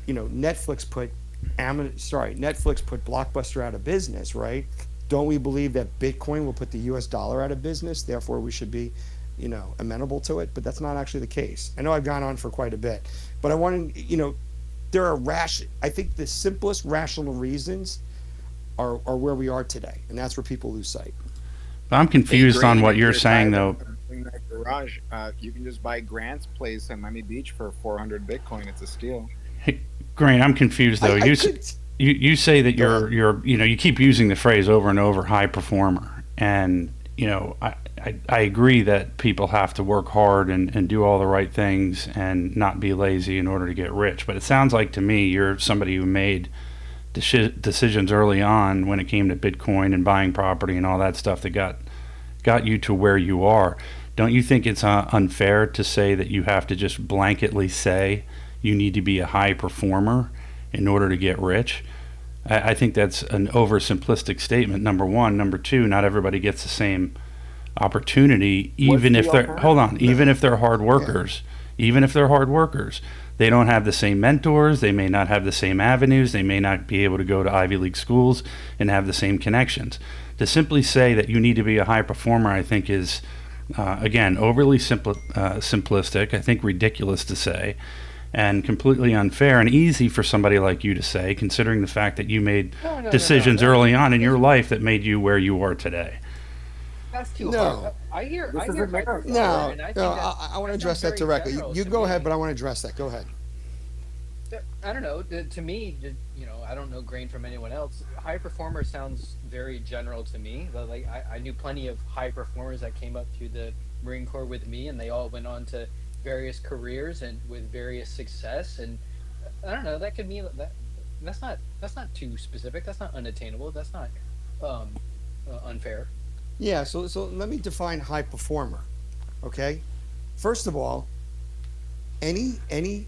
Netflix put Blockbuster out of business, right? Don't we believe that Bitcoin will put the US dollar out of business? Therefore, we should be, amenable to it. But that's not actually the case. I know I've gone on for quite a bit, but I want to, I think the simplest rational reasons are where we are today. And that's where people lose sight. I'm confused on what you're saying, though. In that garage, you can just buy Grant's place in Miami Beach for 400 Bitcoin. It's a steal. Hey, Grant, I'm confused, though. You say that you keep using the phrase over and over, high performer. And, I agree that people have to work hard and do all the right things and not be lazy in order to get rich. But it sounds like to me you're somebody who made decisions early on when it came to Bitcoin and buying property and all that stuff that got you to where you are. Don't you think it's unfair to say that you have to just blanketly say you need to be a high performer in order to get rich? I think that's an oversimplistic statement, number one. Number two, not everybody gets the same opportunity, even if they're hard workers. Yeah. Even if they're hard workers, they don't have the same mentors, they may not have the same avenues, they may not be able to go to Ivy League schools and have the same connections. To simply say that you need to be a high performer, I think is, again, overly simplistic, I think ridiculous to say, and completely unfair and easy for somebody like you to say, considering the fact that you made decisions early on in your life that made you where you are today. That's too hard. I hear. I want to address that directly. You go ahead, but I want to address that. Go ahead. I don't know. To me, I don't know Grain from anyone else. High performer sounds very general to me. Like I knew plenty of high performers that came up through the Marine Corps with me, and they all went on to various careers and with various success. And I don't know. That could mean that. That's not too specific. That's not unattainable. That's not unfair. Yeah, so let me define high performer, Okay, first of all, any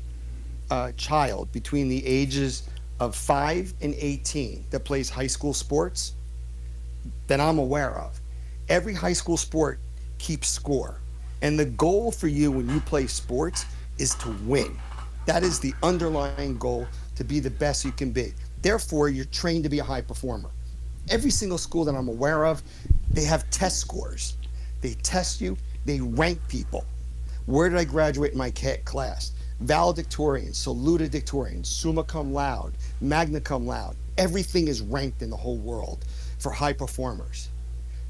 child between the ages of 5 and 18 that plays high school sports that I'm aware of, every high school sport keeps score. And the goal for you when you play sports is to win. That is the underlying goal, to be the best you can be. Therefore, you're trained to be a high performer. Every single school that I'm aware of, they have test scores. They test you, they rank people. Where did I graduate in my class? Valedictorian, salutatorian, summa cum laude, magna cum laude. Everything is ranked in the whole world for high performers.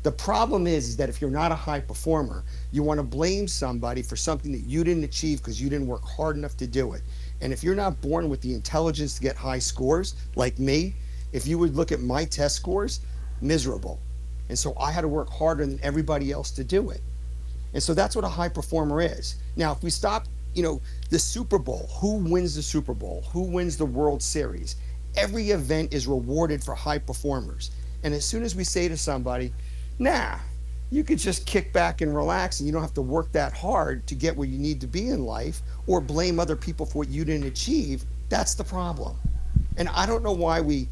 The problem is that if you're not a high performer, you want to blame somebody for something that you didn't achieve because you didn't work hard enough to do it. And if you're not born with the intelligence to get high scores, like me, if you would look at my test scores, miserable. And so I had to work harder than everybody else to do it. And so that's what a high performer is. Now, if we stop, the Super Bowl, who wins the Super Bowl? Who wins the World Series? Every event is rewarded for high performers. And as soon as we say to somebody, nah, you could just kick back and relax and you don't have to work that hard to get where you need to be in life, or blame other people for what you didn't achieve, that's the problem. And I don't know why we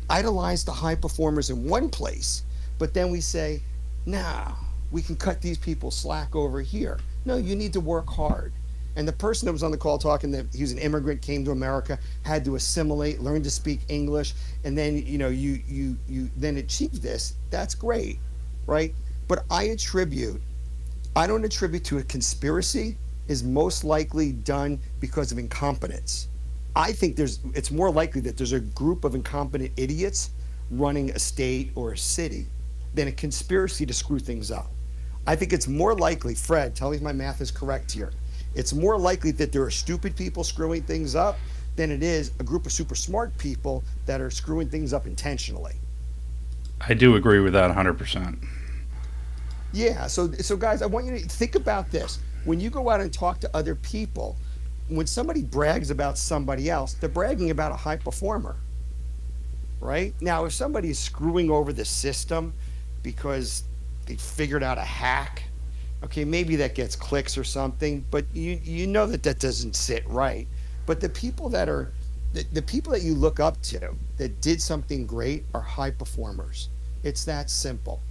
idolize the high performers in one place, but then we say, nah, we can cut these people slack over here. No, you need to work hard. And the person that was on the call talking that he was an immigrant, came to America, had to assimilate, learn to speak English, and then you then achieve this. That's great, right? But I don't attribute to a conspiracy is most likely done because of incompetence. I think it's more likely that there's a group of incompetent idiots running a state or a city than a conspiracy to screw things up. I think it's more likely, Fred, tell me if my math is correct here. It's more likely that there are stupid people screwing things up than it is a group of super smart people that are screwing things up intentionally. I do agree with that 100%. Yeah, so guys, I want you to think about this. When you go out and talk to other people, when somebody brags about somebody else, they're bragging about a high performer, right? Now, if somebody is screwing over the system because they figured out a hack, okay, maybe that gets clicks or something, but you know that doesn't sit right. But the people that you look up to that did something great are high performers. It's that simple.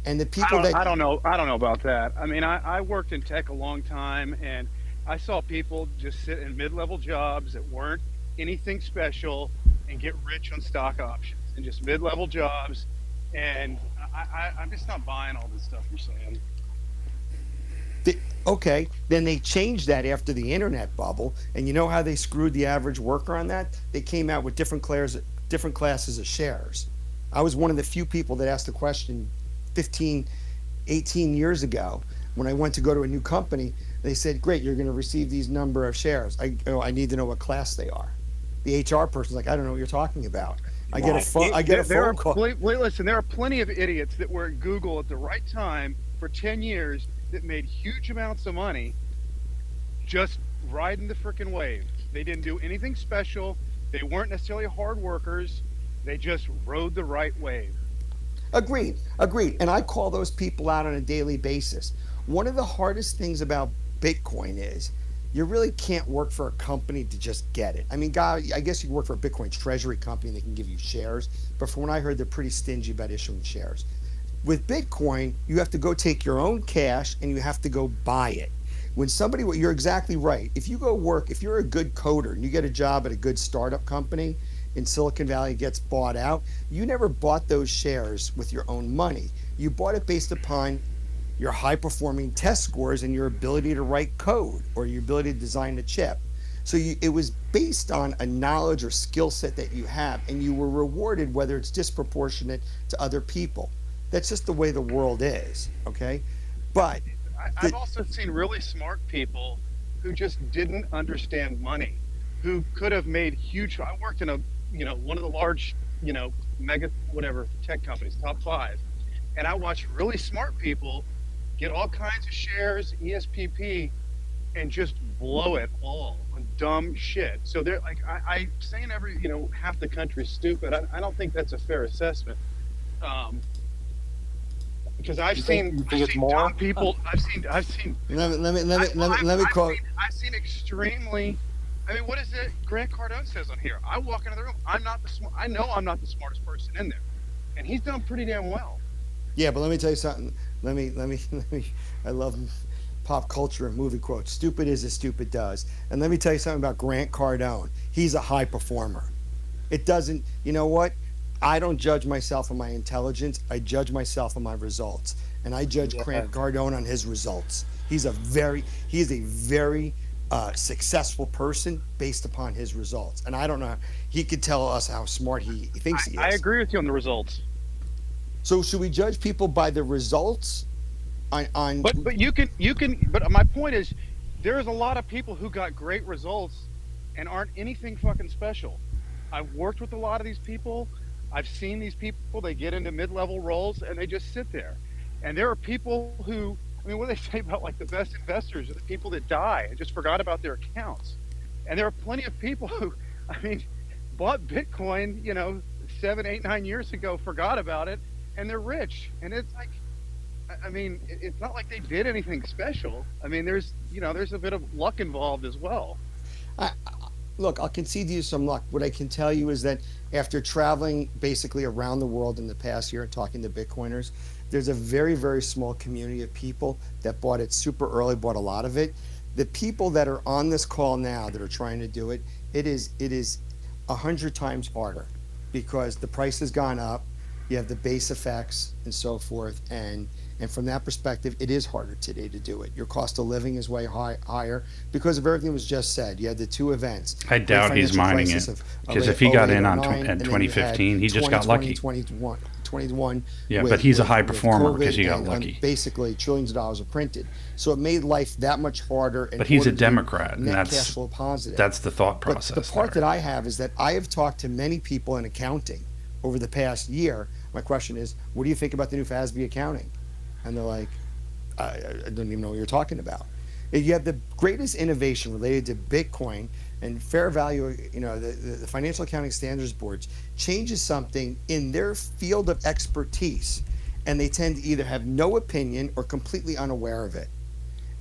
And the people I don't know about that. I mean, I worked in tech a long time, and I saw people just sit in mid-level jobs that weren't anything special and get rich on stock options, and just mid-level jobs. And I'm just not buying all this stuff you're saying. Okay, then they changed that after the internet bubble, and you know how they screwed the average worker on that? They came out with different classes of shares. I was one of the few people that asked the question 15, 18 years ago when I went to go to a new company. They said, great, you're going to receive these number of shares. I need to know what class they are. The HR person's like, I don't know what you're talking about. I get a phone call. Listen, there are plenty of idiots that were at Google at the right time for 10 years that made huge amounts of money just riding the frickin' wave. They didn't do anything special. They weren't necessarily hard workers. They just rode the right wave. Agreed. And I call those people out on a daily basis. One of the hardest things about Bitcoin is you really can't work for a company to just get it. I mean, God, I guess you can work for a Bitcoin treasury company and they can give you shares, but from what I heard, they're pretty stingy about issuing shares. With Bitcoin, you have to go take your own cash and you have to go buy it. You're exactly right. If you go work, if you're a good coder and you get a job at a good startup company in Silicon Valley, gets bought out, you never bought those shares with your own money. You bought it based upon your high performing test scores and your ability to write code or your ability to design a chip. So it was based on a knowledge or skill set that you have, and you were rewarded whether it's disproportionate to other people. That's just the way the world is, okay? But I've also seen really smart people who just didn't understand money, who could have made huge. I worked in one of the large, mega tech companies, top 5, and I watched really smart people get all kinds of shares, ESPP, and just blow it all on dumb shit. So they're like, I saying half the country's stupid. I don't think that's a fair assessment. Because I've You think seen it's more? dumb people. I've seen. Let me quote. I've seen extremely. I mean, what is it? Grant Cardone says on here. I walk into the room. I'm not the smart. I know I'm not the smartest person in there, and he's done pretty damn well. Yeah, but let me tell you something. I love pop culture and movie quotes. Stupid is as stupid does. And let me tell you something about Grant Cardone. He's a high performer. It doesn't, you know what? I don't judge myself on my intelligence. I judge myself on my results. And I judge Yeah. Grant Cardone on his results. He is a very successful person based upon his results. And I don't know, he could tell us how smart he thinks he is. I agree with you on the results. So should we judge people by the results? But you can. But my point is, there's a lot of people who got great results and aren't anything fucking special. I've worked with a lot of these people. I've seen these people. They get into mid-level roles and they just sit there. And there are people who, I mean, what do they say about like the best investors are the people that die and just forgot about their accounts. And there are plenty of people who, I mean, bought Bitcoin, 7, 8, 9 years ago, forgot about it, and they're rich. And it's like, I mean, it's not like they did anything special. I mean, there's a bit of luck involved as well. Look, I'll concede you some luck. What I can tell you is that after traveling basically around the world in the past year and talking to Bitcoiners, there's a very, very small community of people that bought it super early, bought a lot of it. The people that are on this call now that are trying to do it, it is 100 times harder because the price has gone up. You have the base effects and so forth, and from that perspective, it is harder today to do it. Your cost of living is way higher because of everything that was just said. You had the two events. I doubt he's mining it because if he got in on at 2015, he just got lucky. 21. Yeah, but he's a high performer because he got lucky. Basically, trillions of dollars are printed, so it made life that much harder. But he's a Democrat, and that's cash flow positive. That's the thought process. But the part that I have is that I have talked to many people in accounting over the past year. My question is, what do you think about the new FASB accounting? And they're like, I don't even know what you're talking about. You have the greatest innovation related to Bitcoin and fair value. The Financial Accounting Standards Boards changes something in their field of expertise, and they tend to either have no opinion or completely unaware of it.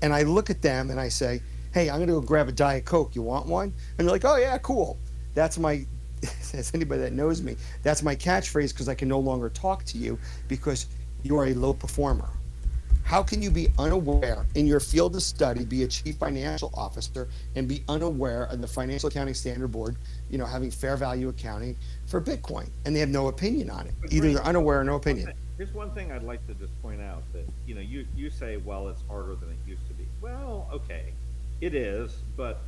And I look at them and I say, hey, I'm going to go grab a Diet Coke. You want one? And they're like, oh, yeah, cool. That's my, as anybody that knows me, that's my catchphrase because I can no longer talk to you because you are a low performer. How can you be unaware in your field of study, be a chief financial officer, and be unaware of the Financial Accounting Standard Board, having fair value accounting for Bitcoin, and they have no opinion on it? Either they're unaware or no opinion. Here's one thing I'd like to just point out that, you say, well, it's harder than it used to be. Well, okay, it is, but,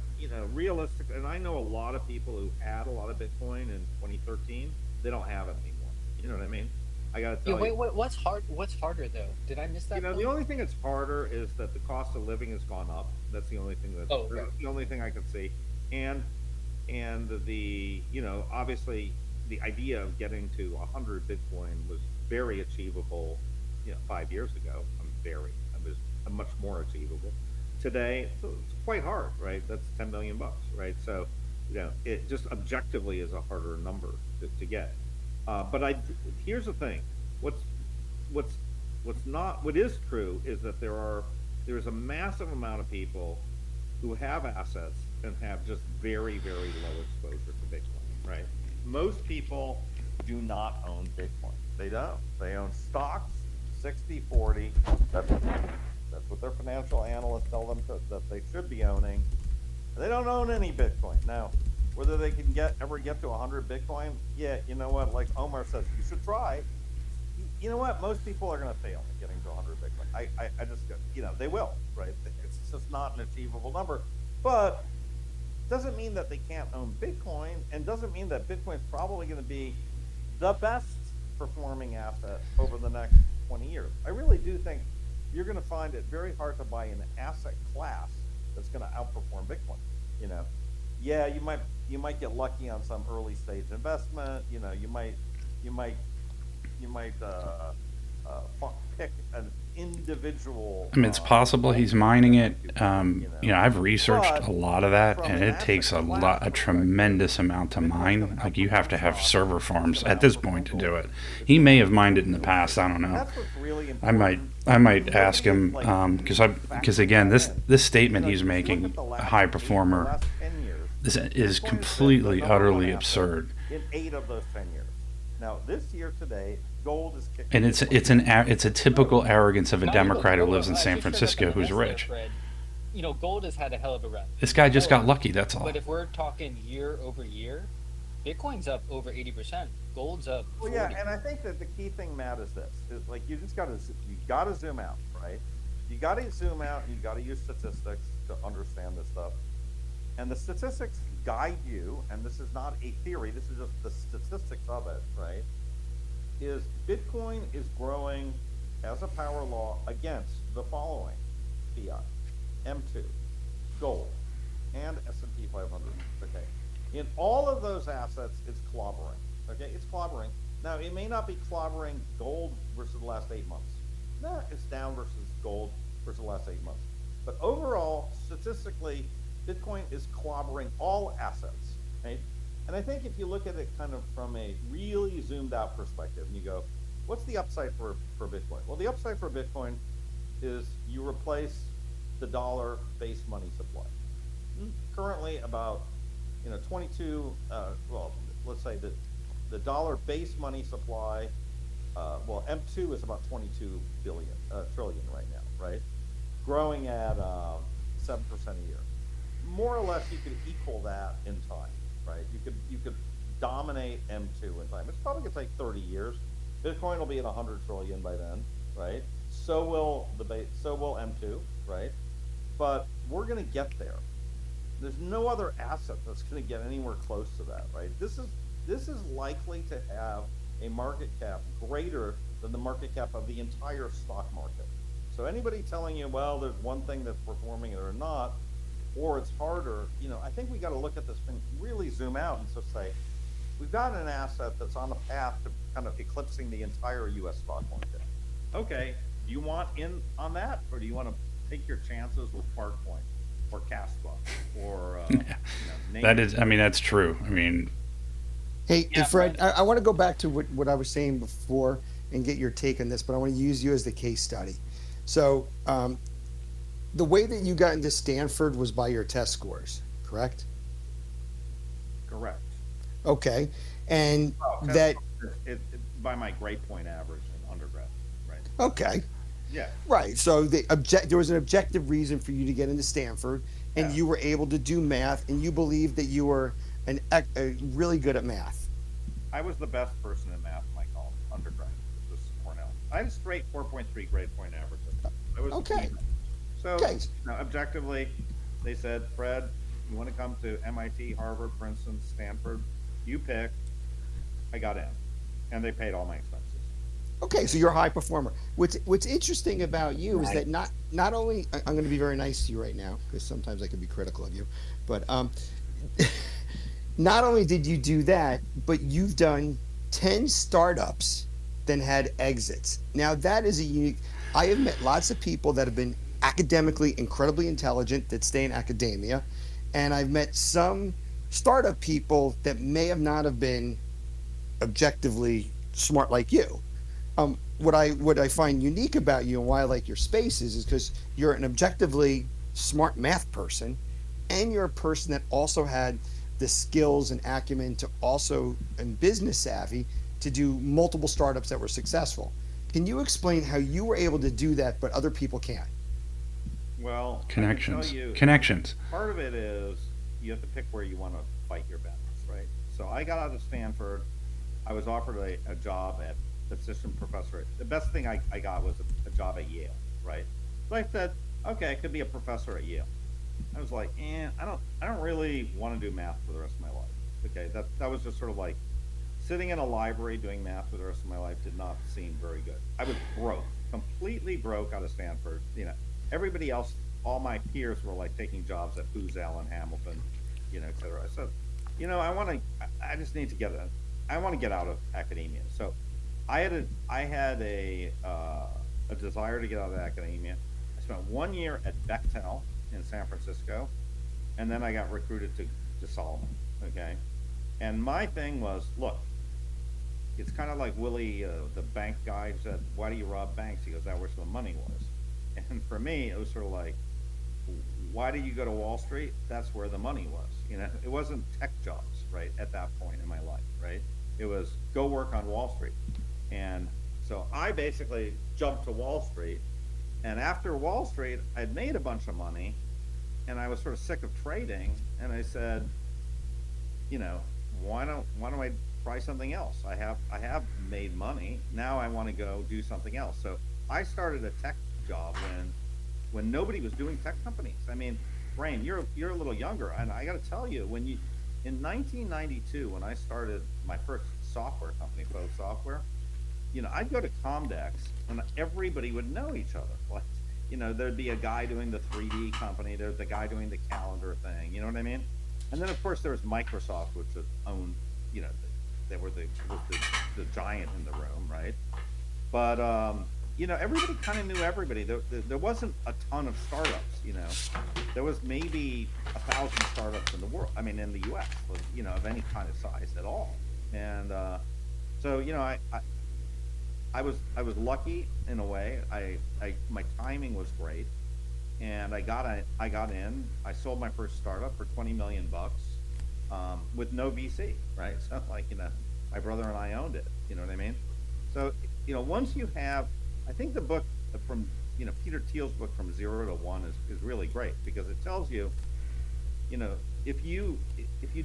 realistic, and I know a lot of people who had a lot of Bitcoin in 2013, they don't have it anymore. You know what I mean? I gotta tell you. Wait, what's harder though? Did I miss that? The only thing that's harder is that the cost of living has gone up. That's the only thing the only thing I could see. And the, obviously the idea of getting to 100 Bitcoin was very achievable, 5 years ago. It was much more achievable. Today, it's quite hard, right? That's $10 million, right? So, it just objectively is a harder number to get. But here's the thing. What is true is that there's a massive amount of people who have assets and have just very, very low exposure to Bitcoin, right? Most people do not own Bitcoin. They don't. They own stocks, 60-40. That's what their financial analysts tell them that they should be owning. They don't own any Bitcoin. Now, whether they can ever get to 100 Bitcoin, yeah, you know what? Like Omar says, you should try. You know what? Most people are going to fail at getting to 100 Bitcoin. I just, they will, right? It's just not an achievable number. But doesn't mean that they can't own Bitcoin, and doesn't mean that Bitcoin's probably going to be the best performing asset over the next 20 years. I really do think you're going to find it very hard to buy an asset class that's going to outperform Bitcoin. Yeah, you might get lucky on some early stage investment. You might pick an individual. I mean, it's possible he's mining it. I've researched But a lot of that, from and an it asset takes a class tremendous amount to Bitcoin's mine. gonna Like, you have to have outperform server stocks farms just at about this for point to gold. do it. It's He may gonna have mined it in the past. I don't know. That's what's really I might important. ask him because again, this statement he's making, a high performer, this is completely utterly absurd. In 8 of those 10 years. Now this year today, gold is kicking. And it's a typical arrogance of a Democrat who lives in San Francisco who's rich. Fred, gold has had a hell of a run. This guy just got lucky. That's all. But if we're talking year over year, Bitcoin's up over 80%. Gold's up 40%. Well, yeah, and I think that the key thing, Matt, is this: is like you gotta zoom out, right? You gotta zoom out, and you gotta use statistics to understand this stuff. And the statistics guide you, and this is not a theory, this is just the statistics of it, right? Is Bitcoin is growing as a power law against the following: fiat, M2, gold, and S&P 500, okay? In all of those assets, it's clobbering, okay? It's clobbering. Now, it may not be clobbering gold versus the last 8 months. No, it's down versus gold versus the last 8 months. But overall, statistically, Bitcoin is clobbering all assets, right? And I think if you look at it kind of from a really zoomed out perspective, and you go, what's the upside for Bitcoin? Well, the upside for Bitcoin is you replace the dollar base money supply. Currently about 22, well, let's say that the dollar base money supply, well, M2 is about 22 trillion right now, right? Growing at 7% a year. More or less, you could equal that in time, right? You could dominate M2 in time. It's probably gonna take 30 years. Bitcoin will be at 100 trillion by then, right? So will M2, right? But we're gonna get there. There's no other asset that's gonna get anywhere close to that, right? This is likely to have a market cap greater than the market cap of the entire stock market. So anybody telling you, well, there's one thing that's performing it or not, or it's harder, I think we got to look at this thing, really zoom out and just say, we've got an asset that's on a path to kind of eclipsing the entire U.S. stock market. Okay, do you want in on that, or do you want to take your chances with Parkpoint or Caspa or that's true. Hey, Fred, I want to go back to what I was saying before and get your take on this, but I want to use you as the case study. So, the way that you got into Stanford was by your test scores, correct? Correct. Okay, and by my grade point average in undergrad, right? Okay. Yeah. Right. So there was an objective reason for you to get into Stanford, and you were able to do math, and you believed that you were really good at math. I was the best person in math in my college undergrad, which was Cornell. I had a straight 4.3 grade point average. I was okay. So objectively, they said, Fred, you want to come to MIT, Harvard, Princeton, Stanford? You pick. I got in, and they paid all my expenses. Okay, so you're a high performer. What's interesting about you is that not only I'm going to be very nice to you right now because sometimes I can be critical of you, but not only did you do that, but you've done 10 startups, then had exits. Now that is a unique. I have met lots of people that have been academically incredibly intelligent that stay in academia, and I've met some startup people that may have not have been objectively smart like you. What I find unique about you and why I like your spaces is because you're an objectively smart math person, and you're a person that also had the skills and acumen to also and business savvy to do multiple startups that were successful. Can you explain how you were able to do that, but other people can't? Well, Connections. Part of it is you have to pick where you want to fight your battles, right? So I got out of Stanford. I was offered a job at assistant professor. The best thing I got was a job at Yale, right? So I said, okay, I could be a professor at Yale. I was like, I don't really want to do math for the rest of my life. Okay, that was just sort of like sitting in a library doing math for the rest of my life did not seem very good. I was broke, completely broke out of Stanford. Everybody else, all my peers were like taking jobs at Booz Allen Hamilton, et cetera. I said, I just need to I want to get out of academia. So I had a desire to get out of academia. I spent 1 year at Bechtel in San Francisco, and then I got recruited to Solomon. Okay, and my thing was, look, it's kind of like Willie, the bank guy, said, "Why do you rob banks?" He goes, "That where the money was." And for me, it was sort of like, why do you go to Wall Street? That's where the money was. You know, it wasn't tech jobs, right, at that point in my life, right? It was go work on Wall Street. And so I basically jumped to Wall Street. And after Wall Street, I'd made a bunch of money, and I was sort of sick of trading. And I said, you know, why don't I try something else? I have made money. Now I want to go do something else. So I started a tech job when nobody was doing tech companies. I mean, Brain, you're a little younger, and I got to tell you, in 1992, when I started my first software company, Faux Software, you know, I'd go to Comdex, and everybody would know each other. Like, you know, there'd be a guy doing the 3D company, there's the guy doing the calendar thing. You know what I mean? And then of course there was Microsoft, which owned, you know, they were the giant in the room, right? But you know, everybody kind of knew everybody. There wasn't a ton of startups, you know. There was maybe 1,000 startups in the world. I mean, in the U.S., you know, of any kind of size at all. And so, you know, I was lucky in a way. My timing was great, and I got in. I sold my first startup for $20 million with no VC, right? So like, you know, my brother and I owned it. You know what I mean? So, you know, once you have, I think the book from, you know, Peter Thiel's book From Zero to One is really great, because it tells you, you know, if you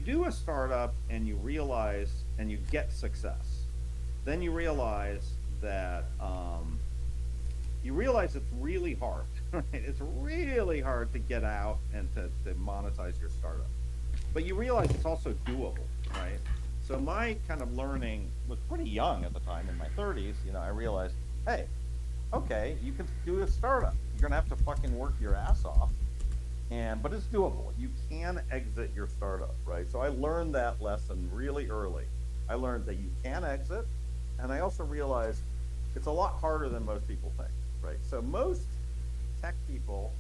do a startup and you realize and you get success, then you realize that it's really hard. Right? It's really hard to get out and to monetize your startup, but you realize it's also doable, right? So my kind of learning was pretty young at the time, in my 30s. You know, I realized, hey, okay, you can do a startup. You're gonna have to fucking work your ass off, but it's doable. You can exit your startup, right? So I learned that lesson really early. I learned that you can exit, and I also realized it's a lot harder than most people think, right? So most tech people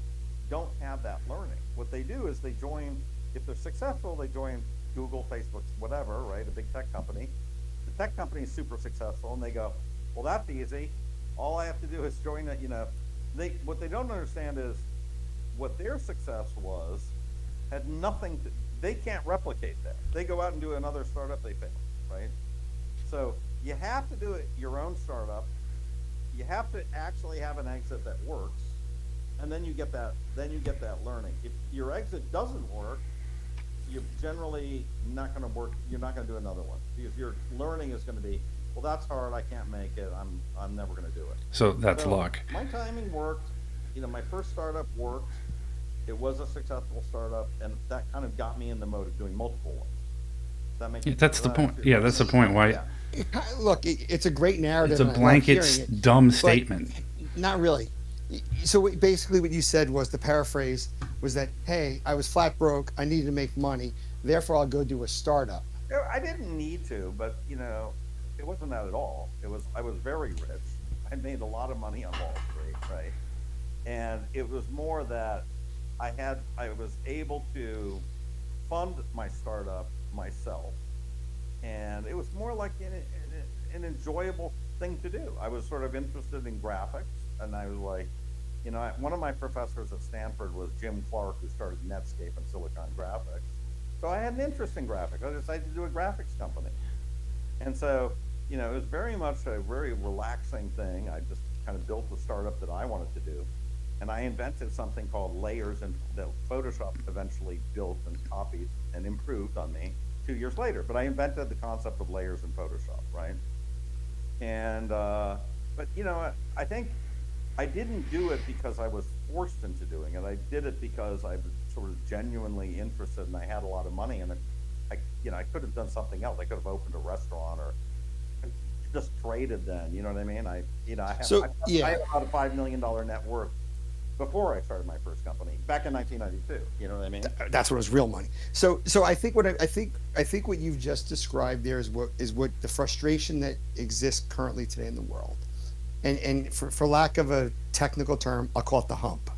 don't have that learning. What they do is they join, if they're successful, they join Google, Facebook, whatever, right? A big tech company. The tech company is super successful, and they go, well, that's easy. All I have to do is join it, you know. What they don't understand is what their success was had nothing to, they can't replicate that. They go out and do another startup, they fail, right? So you have to do it your own startup. You have to actually have an exit that works, and then you get that learning. If your exit doesn't work, you're generally not going to work. You're not going to do another one, because your learning is going to be, well, that's hard. I can't make it. I'm never going to do it. So that's luck. My timing worked. You know, my first startup worked. It was a successful startup, and that kind of got me in the mode of doing multiple ones. Does that make sense? That's the point. Yeah, that's the point. Why? Yeah. Look, it's a great narrative. It's a blanket dumb statement. Not really. So basically what you said was, the paraphrase was that, hey, I was flat broke. I needed to make money. Therefore, I'll go do a startup. I didn't need to, but, you know, it wasn't that at all. I was very rich. I made a lot of money on Wall Street, right? And it was more that I was able to fund my startup myself. And it was more like an enjoyable thing to do. I was sort of interested in graphics, and I was like, you know, one of my professors at Stanford was Jim Clark, who started Netscape and Silicon Graphics. So I had an interest in graphics. I decided to do a graphics company. And so, you know, it was very much a very relaxing thing. I just kind of built the startup that I wanted to do. And I invented something called layers, and that Photoshop eventually built and copied and improved on me 2 years later. But I invented the concept of layers in Photoshop, right? And, but, you know, I think I didn't do it because I was forced into doing it. I did it because I was sort of genuinely interested, and I had a lot of money, and I could have done something else. I could have opened a restaurant, or just traded then, you know what I mean? I have about a $5 million net worth before I started my first company back in 1992. You know what I mean? That's what was real money. So I think I think what you've just described there is what the frustration that exists currently today in the world, and for lack of a technical term, I'll call it the hump.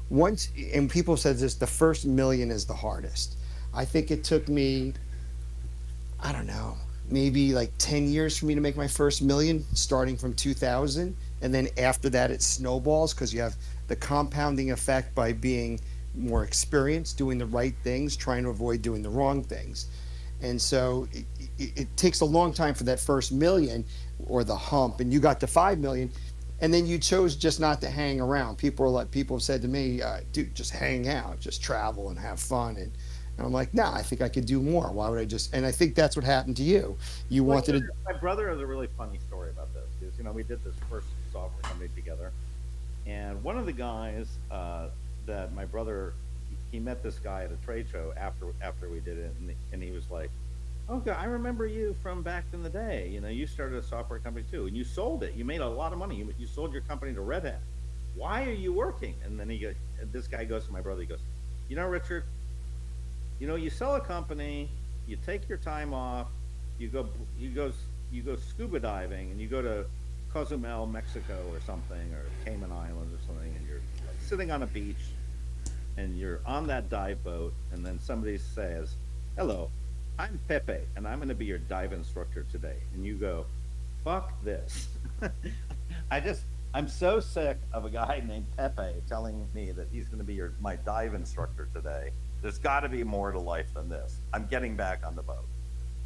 Once, and people said this, the first million is the hardest. I think it took me, I don't know, maybe like 10 years for me to make my first million, starting from 2000. And then after that, it snowballs because you have the compounding effect by being more experienced, doing the right things, trying to avoid doing the wrong things. And so it takes a long time for that first million or the hump. And you got to 5 million. And then you chose just not to hang around. People have said to me, dude, just hang out, just travel and have fun. And I'm like, nah, I think I could do more. Why would I just? And I think that's what happened to you. You wanted to. My brother has a really funny story about this. Because, we did this first software company together, and one of the guys that my brother, he met this guy at a trade show after we did it, and he was like, "Oh, God, I remember you from back in the day. You started a software company too, and you sold it. You made a lot of money. You sold your company to Red Hat. Why are you working?" And then this guy goes to my brother. He goes, "Richard, you sell a company, you take your time off, you go scuba diving, and you go to Cozumel, Mexico, or something, or Cayman Islands or something, and you're sitting on a beach, and you're on that dive boat, and then somebody says, 'Hello, I'm Pepe, and I'm going to be your dive instructor today.' And you go, 'Fuck this.'" I'm so sick of a guy named Pepe telling me that he's going to be my dive instructor today. There's got to be more to life than this. I'm getting back on the boat.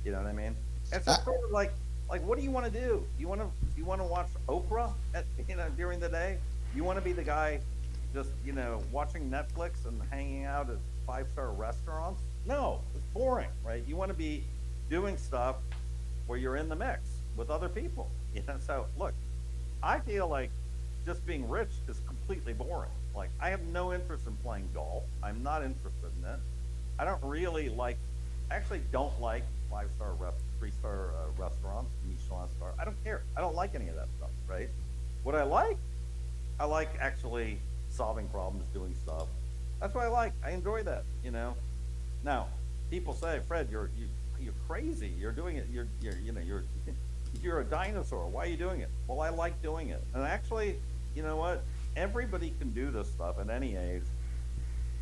You know what I mean? It's sort of like, what do you want to do? You want to watch Oprah during the day? You want to be the guy just, watching Netflix and hanging out at 5-star restaurants? No, it's boring, right? You want to be doing stuff where you're in the mix with other people. So look, I feel like just being rich is completely boring. Like, I have no interest in playing golf. I'm not interested in it. I actually don't like 5-star, 3-star restaurants, Michelin star. I don't care. I don't like any of that stuff, right? What I like actually solving problems, doing stuff. That's what I like. I enjoy that, Now, people say, "Fred, you're crazy. You're doing it. You're a dinosaur. Why are you doing it?" Well, I like doing it. And actually, you know what? Everybody can do this stuff at any age.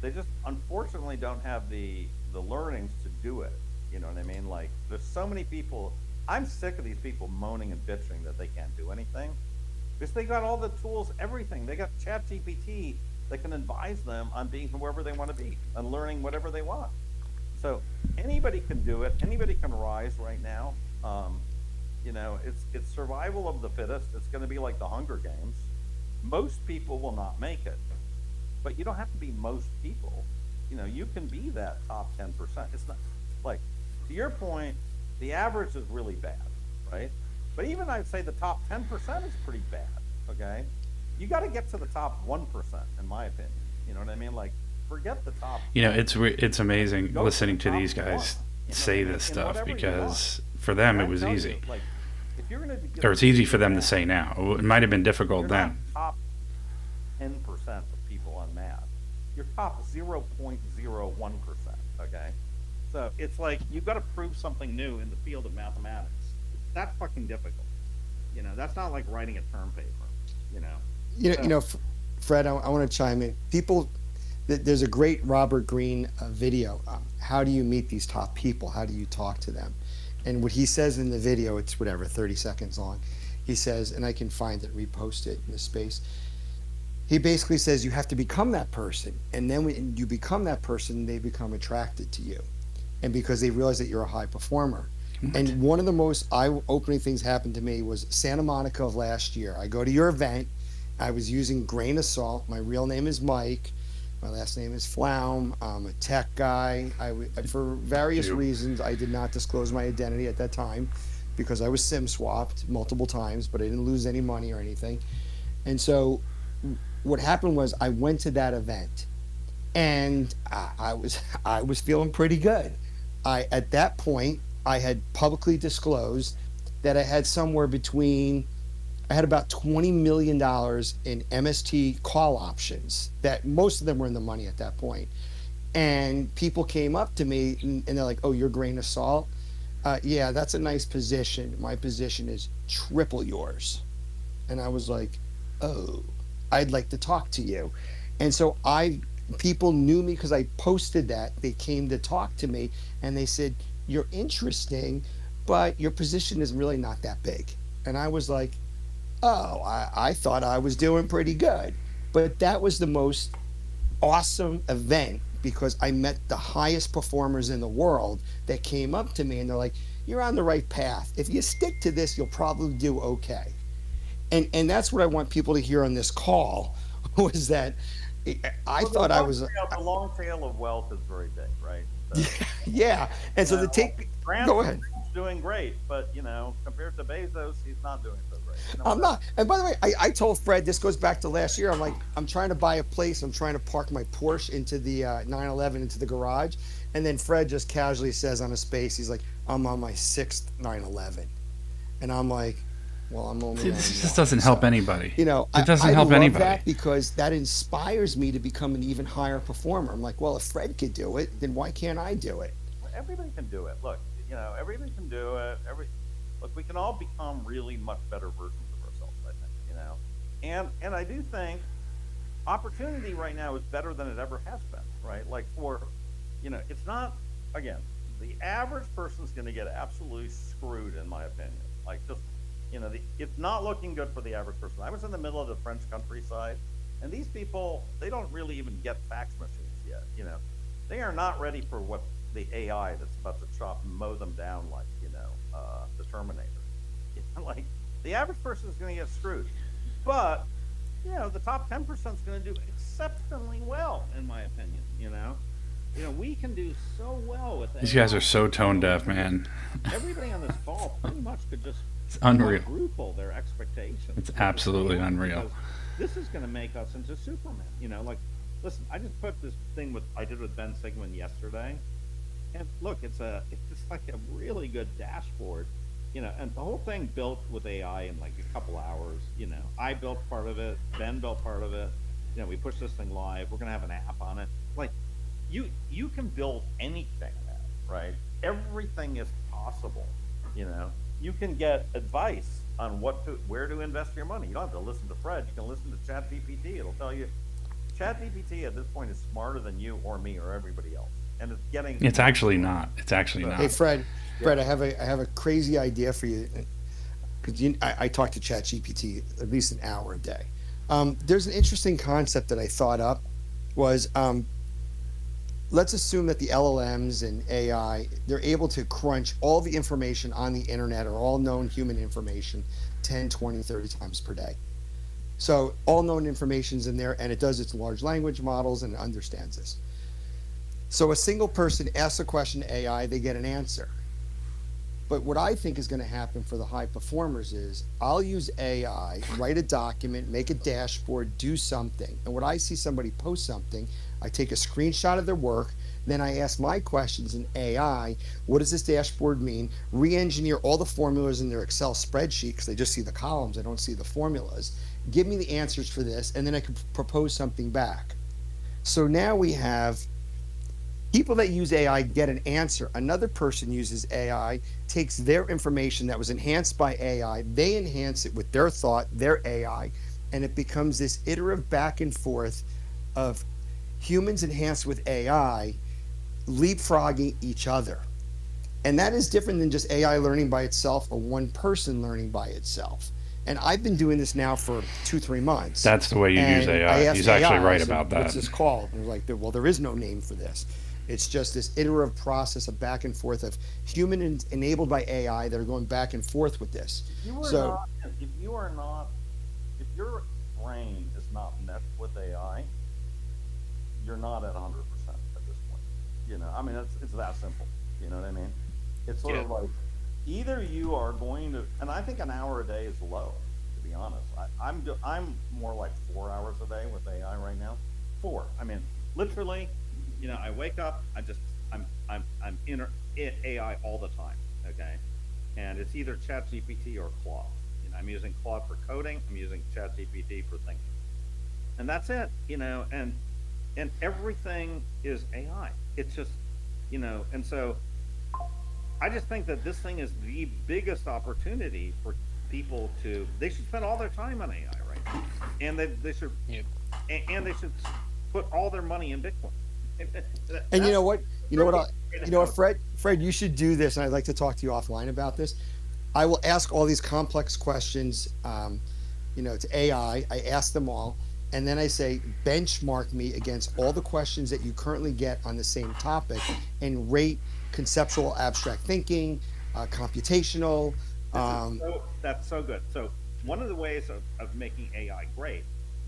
They just unfortunately don't have the learnings to do it. You know what I mean? Like, there's so many people. I'm sick of these people moaning and bitching that they can't do anything, because they got all the tools, everything. They got ChatGPT that can advise them on being whoever they want to be and learning whatever they want. So anybody can do it. Anybody can rise right now. It's survival of the fittest. It's going to be like the Hunger Games. Most people will not make it, but you don't have to be most people. You can be that top 10%. It's not like, to your point, the average is really bad, right? But even I'd say the top 10% is pretty bad. Okay, you got to get to the top 1%, in my opinion. You know what I mean? Like, forget the top. It's amazing listening to these guys say this stuff, because for them it was easy. Like, if you're going to, or it's easy for them to say now. It might have been difficult then. Top 10% of people on math. You're top 0.01%. Okay, so it's like you've got to prove something new in the field of mathematics. That's fucking difficult. That's not like writing a term paper. Fred, I want to chime in. There's a great Robert Greene video. How do you meet these top people? How do you talk to them? And what he says in the video, it's 30 seconds long. He says, and I can find it, repost it in the space. He basically says you have to become that person. And then when you become that person, they become attracted to you. And because they realize that you're a high performer. And one of the most eye-opening things happened to me was Santa Monica of last year. I go to your event. I was using grain of salt. My real name is Mike. My last name is Flaum. I'm a tech guy. For various reasons, I did not disclose my identity at that time because I was SIM swapped multiple times, but I didn't lose any money or anything. And so what happened was I went to that event, and I was feeling pretty good. At that point, I had publicly disclosed that I had somewhere between I had about $20 million in MST call options that most of them were in the money at that point. And people came up to me and they're like, oh, you're grain of salt. Yeah, that's a nice position. My position is triple yours. And I was like, oh, I'd like to talk to you. And so people knew me because I posted that. They came to talk to me and they said, you're interesting, but your position is really not that big. And I was like, oh, I thought I was doing pretty good. But that was the most awesome event because I met the highest performers in the world that came up to me and they're like, you're on the right path. If you stick to this, you'll probably do okay. And that's what I want people to hear on this call was that I thought I was the long tail of wealth is very big, right? So, yeah. And so go ahead. Doing great, but compared to Bezos, he's not doing so great. I'm not. And by the way, I told Fred, this goes back to last year. I'm like, I'm trying to buy a place. I'm trying to park my Porsche into the 911 into the garage. And then Fred just casually says on his face, he's like, I'm on my 6th 911. And I'm like, well, I'm only. This just doesn't help anybody. It doesn't help anybody. That because that inspires me to become an even higher performer. I'm like, well, if Fred could do it, then why can't I do it? Everybody can do it. Look, everybody can do it. Look, we can all become really much better versions of ourselves, I think, and I do think opportunity right now is better than it ever has been, right? Like it's not, again, the average person's going to get absolutely screwed, in my opinion. Like just, it's not looking good for the average person. I was in the middle of the French countryside, and these people, they don't really even get fax machines yet, They are not ready for what the AI that's about to mow them down like, the Terminator. Like, the average person is going to get screwed. But, the top 10% is going to do exceptionally well, in my opinion, we can do so well with AI. These guys are so tone deaf, man. Everybody on this call pretty much could just it's unreal. Quadruple their expectations. It's absolutely unreal. This is going to make us into Superman. Like, listen, I just put this thing I did with Ben Sigmund yesterday. And look, it's just like a really good dashboard, and the whole thing built with AI in like a couple hours. I built part of it, Ben built part of it. We pushed this thing live. We're gonna have an app on it. Like, you can build anything now, right? Everything is possible. You can get advice on where to invest your money. You don't have to listen to Fred. You can listen to ChatGPT. It'll tell you. ChatGPT at this point is smarter than you or me or everybody else. And it's getting. It's actually not. It's actually not. Hey, Fred, I have a crazy idea for you, because I talk to ChatGPT at least an hour a day. There's an interesting concept that I thought up was, let's assume that the LLMs and AI, they're able to crunch all the information on the internet or all known human information 10, 20, 30 times per day. So all known information's in there, and it does its large language models and it understands this. So a single person asks a question to AI, they get an answer. But what I think is going to happen for the high performers is I'll use AI, write a document, make a dashboard, do something. And when I see somebody post something, I take a screenshot of their work, then I ask my questions in AI, what does this dashboard mean? Re-engineer all the formulas in their Excel spreadsheet, because they just see the columns, I don't see the formulas. Give me the answers for this, and then I can propose something back. So now we have people that use AI get an answer. Another person uses AI, takes their information that was enhanced by AI, they enhance it with their thought, their AI, and it becomes this iterative back and forth of humans enhanced with AI leapfrogging each other. And that is different than just AI learning by itself or one person learning by itself. And I've been doing this now for 2-3 months. That's the way you use AI. He's actually right about that. What's this called? And like, well, there is no name for this. It's just this iterative process of back and forth of human enabled by AI that are going back and forth with this. If your brain is not meshed with AI, you're not at 100% at this point. I mean, it's that simple. You know what I mean? It's sort of like, either you are going to, and I think an hour a day is low, to be honest. I'm more like 4 hours a day with AI right now. 4. I mean, literally, I wake up, I'm in AI all the time, okay? And it's either ChatGPT or Claude. I'm using Claude for coding. I'm using ChatGPT for thinking, and that's it. And everything is AI. It's just, and so I just think that this thing is the biggest opportunity for people they should spend all their time on AI right now, and they should, and they should put all their money in Bitcoin. And you know what, Fred, you should do this, and I'd like to talk to you offline about this. I will ask all these complex questions, to AI. I ask them all, and then I say, benchmark me against all the questions that you currently get on the same topic, and rate conceptual abstract thinking, computational. That's so good. So one of the ways of making AI great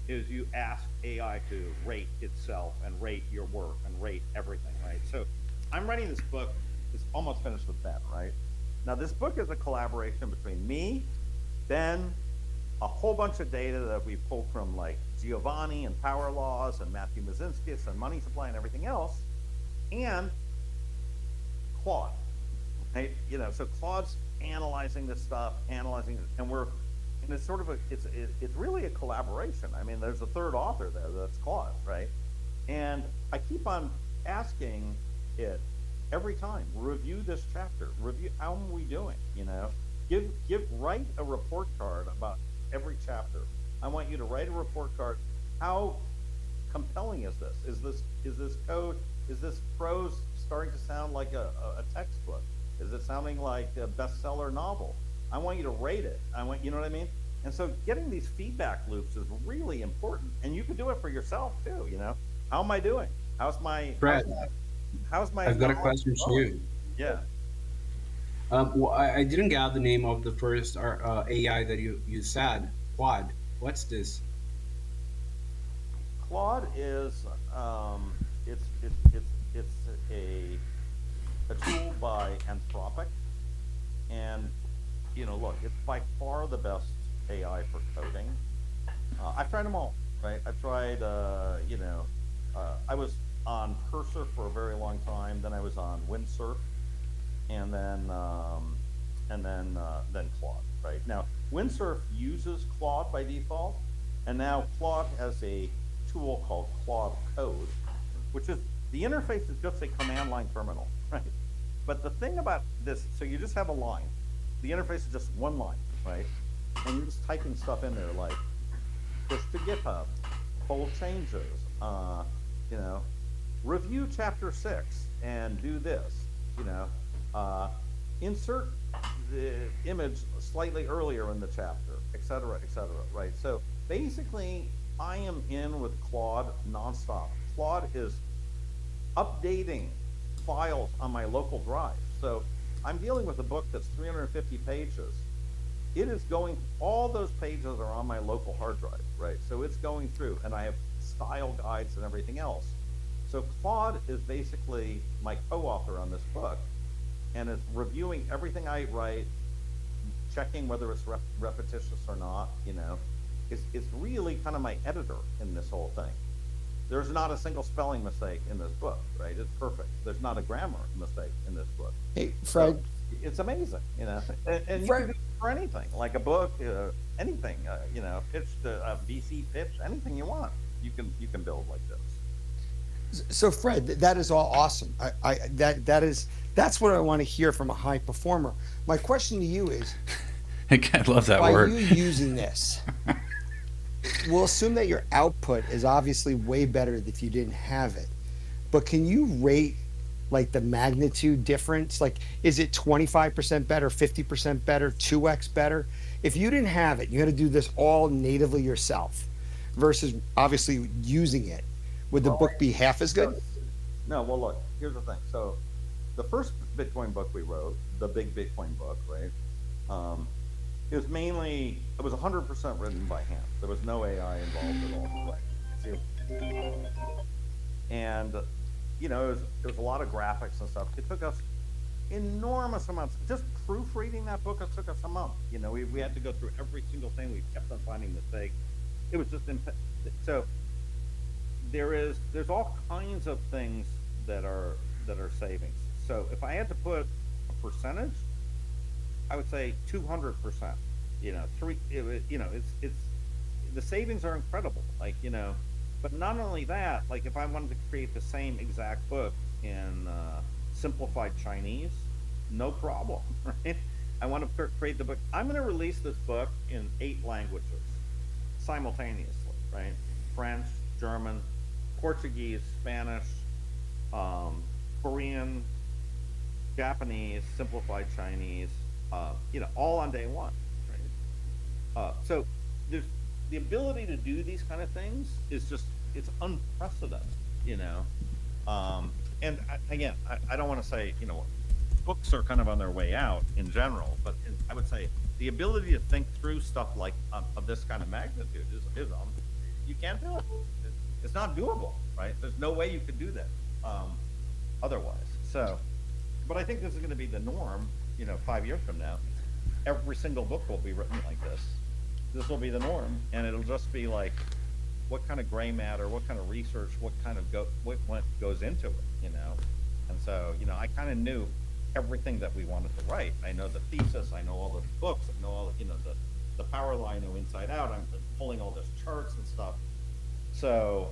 is you ask AI to rate itself and rate your work and rate everything, right? So I'm writing this book. It's almost finished with Ben, right? Now this book is a collaboration between me, Ben, a whole bunch of data that we pulled from like Giovanni and Power Laws and Matthew Mazinskis and Money Supply and everything else, and Claude, right? So Claude's analyzing this stuff, and it's sort of it's really a collaboration. I mean, there's a third author there, that's Claude, right? And I keep on asking it every time, review this chapter, review how are we doing, write a report card about every chapter. I want you to write a report card. How compelling is this? Is this code? Is this prose starting to sound like a textbook? Is it sounding like a bestseller novel? I want you to rate it. You know what I mean? And so getting these feedback loops is really important. And you can do it for yourself too, How am I doing? How's my Fred? I've got a question for you. Yeah. Well, I didn't get the name of the first AI that you said. Claude. What's this? Claude is it's a tool by Anthropic, and look, it's by far the best AI for coding. I've tried them all, right? I've tried I was on Cursor for a very long time, then I was on Windsurf, and then Claude, right? Now Windsurf uses Claude by default, and now Claude has a tool called Claude Code, which is the interface is just a command line terminal, right? But the thing about this, so you just have a line. The interface is just one line, right? And you're just typing stuff in there like push to GitHub, fold changes, review chapter 6 and do this, insert the image slightly earlier in the chapter, et cetera, right? So basically, I am in with Claude nonstop. Claude is updating files on my local drive. So I'm dealing with a book that's 350 pages. It is going, all those pages are on my local hard drive, right? So it's going through, and I have style guides and everything else. So Claude is basically my co-author on this book, and it's reviewing everything I write, checking whether it's repetitious or not, It's really kind of my editor in this whole thing. There's not a single spelling mistake in this book, right? It's perfect. There's not a grammar mistake in this book. Hey, Fred. So it's amazing, And you Fred, can do it for anything, like a book, anything, pitch a VC pitch, anything you want. You can build like this. So Fred, that is all awesome. That's what I want to hear from a high performer. My question to you is, I love that by word. you using this, we'll assume that your output is obviously way better if you didn't have it. But can you rate like the magnitude difference? Like, is it 25% better, 50% better, 2x better? If you didn't have it, you had to do this all natively yourself versus obviously using it. Would the book be half as good? No, well, look, here's the thing. So the first Bitcoin book we wrote, the big Bitcoin book, right? It was 100% written by hand. There was no AI involved at all. Right? And, it was a lot of graphics and stuff. It took us enormous amounts. Just proofreading that book, it took us a month. We had to go through every single thing. We kept on finding mistakes. It was just, so there's all kinds of things that are savings. So if I had to put a percentage, I would say 200% it's the savings are incredible. Like, but not only that, like if I wanted to create the same exact book in simplified Chinese, no problem, right? I want to create the book. I'm going to release this book in 8 languages simultaneously, right? French, German, Portuguese, Spanish, Korean, Japanese, simplified Chinese, all on day one, right? So there's the ability to do these kind of things is just, it's unprecedented, you know. And again, I don't want to say, books are kind of on their way out in general, but I would say the ability to think through stuff like of this kind of magnitude is you can't do it. It's not doable, right? There's no way you could do that otherwise. So, but I think this is going to be the norm. 5 years from now, every single book will be written like this. This will be the norm, and it'll just be like, what kind of gray matter, what kind of research, what goes into it, And so, I kind of knew everything that we wanted to write. I know the thesis, I know all the books, I know all, the power line, I know inside out. I'm pulling all those charts and stuff. So,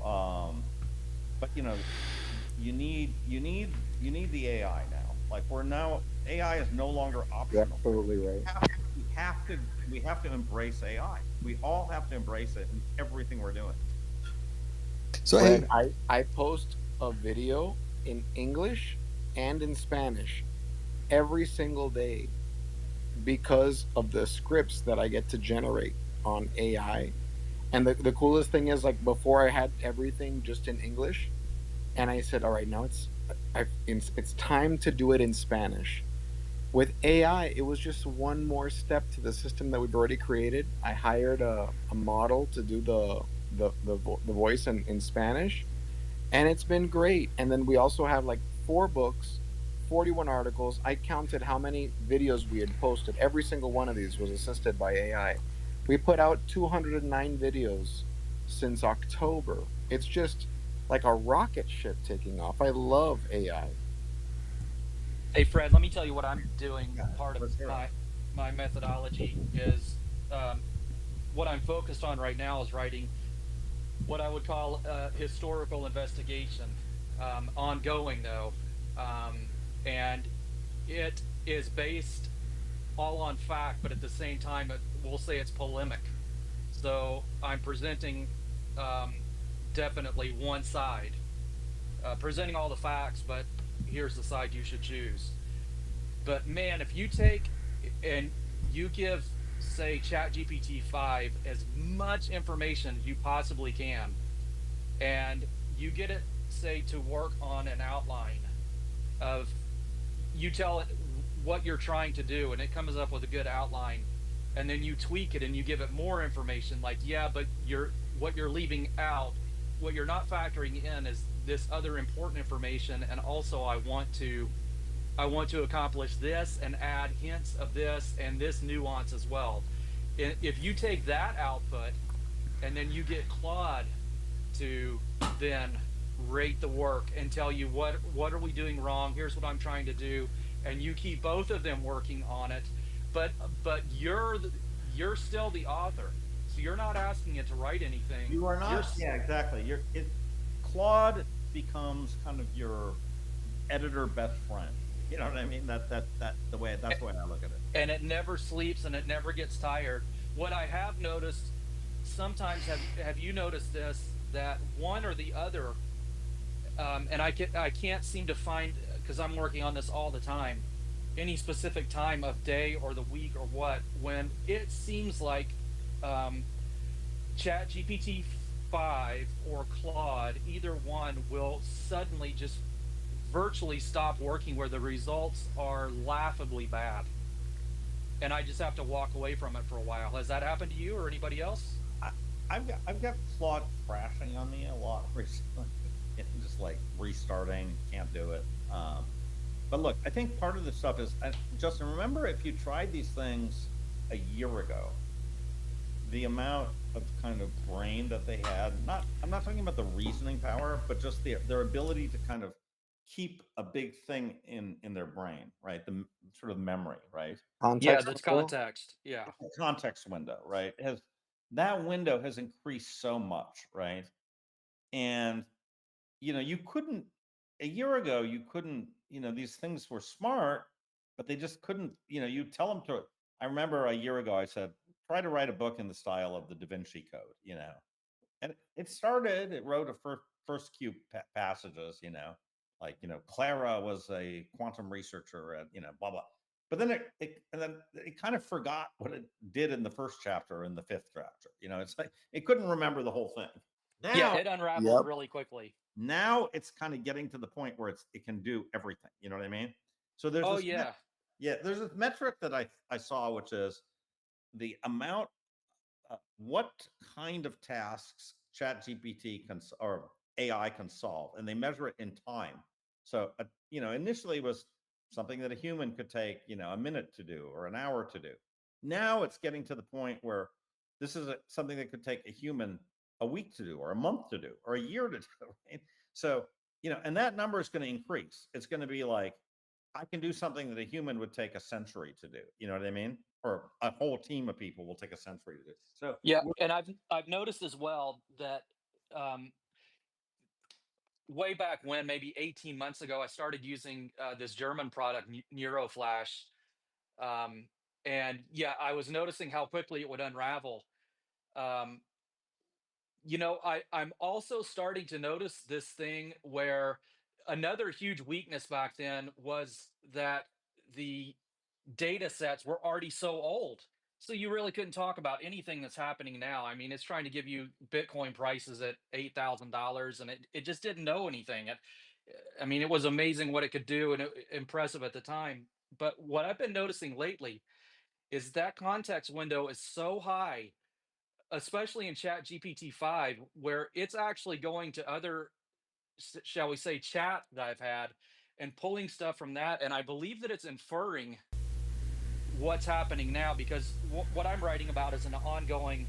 but you need the AI now. Like AI is no longer optional. You're absolutely right. We have to embrace AI. We all have to embrace it in everything we're doing. So Fred, I post a video in English and in Spanish every single day because of the scripts that I get to generate on AI. And the coolest thing is, like, before I had everything just in English, and I said, all right, now it's time to do it in Spanish. With AI, it was just one more step to the system that we've already created. I hired a model to do the voice in Spanish, and it's been great. And then we also have like 4 books, 41 articles. I counted how many videos we had posted. Every single one of these was assisted by AI. We put out 209 videos since October. It's just like a rocket ship taking off. I love AI. Hey, Fred, let me tell you what I'm doing. Part of my methodology is what I'm focused on right now is writing what I would call historical investigation, ongoing though, and it is based all on fact, but at the same time, we'll say it's polemic. So I'm presenting definitely one side, presenting all the facts, but here's the side you should choose. But man, if you take and you give, say, ChatGPT 5 as much information as you possibly can, and you get it, say, to work on an outline of, you tell it what you're trying to do, and it comes up with a good outline, and then you tweak it and you give it more information, like, yeah, but what you're leaving out, what you're not factoring in is this other important information, and also I want to accomplish this and add hints of this and this nuance as well. If you take that output and then you get Claude to then rate the work and tell you what are we doing wrong, here's what I'm trying to do, and you keep both of them working on it, but you're still the author, so you're not asking it to write anything. You are not. Yeah, exactly. Claude becomes kind of your editor best friend. You know what I mean? That's the way I look at it. And it never sleeps and it never gets tired. What I have noticed sometimes, have you noticed this, that one or the other, and I can't seem to find, because I'm working on this all the time, any specific time of day or the week or what, when it seems like ChatGPT 5 or Claude, either one will suddenly just virtually stop working, where the results are laughably bad, and I just have to walk away from it for a while. Has that happened to you or anybody else? I've got Claude crashing on me a lot recently. Just like restarting, can't do it. But look, I think part of the stuff is, Justin, remember if you tried these things a year ago, the amount of kind of brain that they had, I'm not talking about the reasoning power, but just their ability to kind of keep a big thing in their brain, right? The sort of memory, right? Yeah, Context that's window. context. Yeah. The context window, right? That window has increased so much, right? And you couldn't a year ago, you couldn't, these things were smart, but they just couldn't, you tell them to. I remember a year ago I said, try to write a book in the style of the Da Vinci Code, and it wrote a first few passages, like, Clara was a quantum researcher at, blah blah. But then it kind of forgot what it did in the first chapter and the fifth chapter. It's like it couldn't remember the whole thing. Yeah, Now, it unraveled really quickly. now it's kind of getting to the point where it can do everything. You know what I mean? So there's there's this metric that I saw, which is the amount, what kind of tasks ChatGPT or AI can solve, and they measure it in time. So initially it was something that a human could take a minute to do or an hour to do. Now it's getting to the point where this is something that could take a human a week to do or a month to do or a year to do. Right? So and that number is going to increase. It's going to be like, I can do something that a human would take a century to do. You know what I mean? Or a whole team of people will take a century to do. So Yeah, and I've noticed as well that way back when, maybe 18 months ago, I started using this German product, Neuroflash, and yeah, I was noticing how quickly it would unravel. Um, I'm also starting to notice this thing where another huge weakness back then was that the data sets were already so old. So you really couldn't talk about anything that's happening now. I mean, it's trying to give you Bitcoin prices at $8,000, and it just didn't know anything. I mean, it was amazing what it could do, and impressive at the time. But what I've been noticing lately is that context window is so high, especially in Chat GPT 5, where it's actually going to other, shall we say, chat that I've had and pulling stuff from that. And I believe that it's inferring what's happening now, because what I'm writing about is an ongoing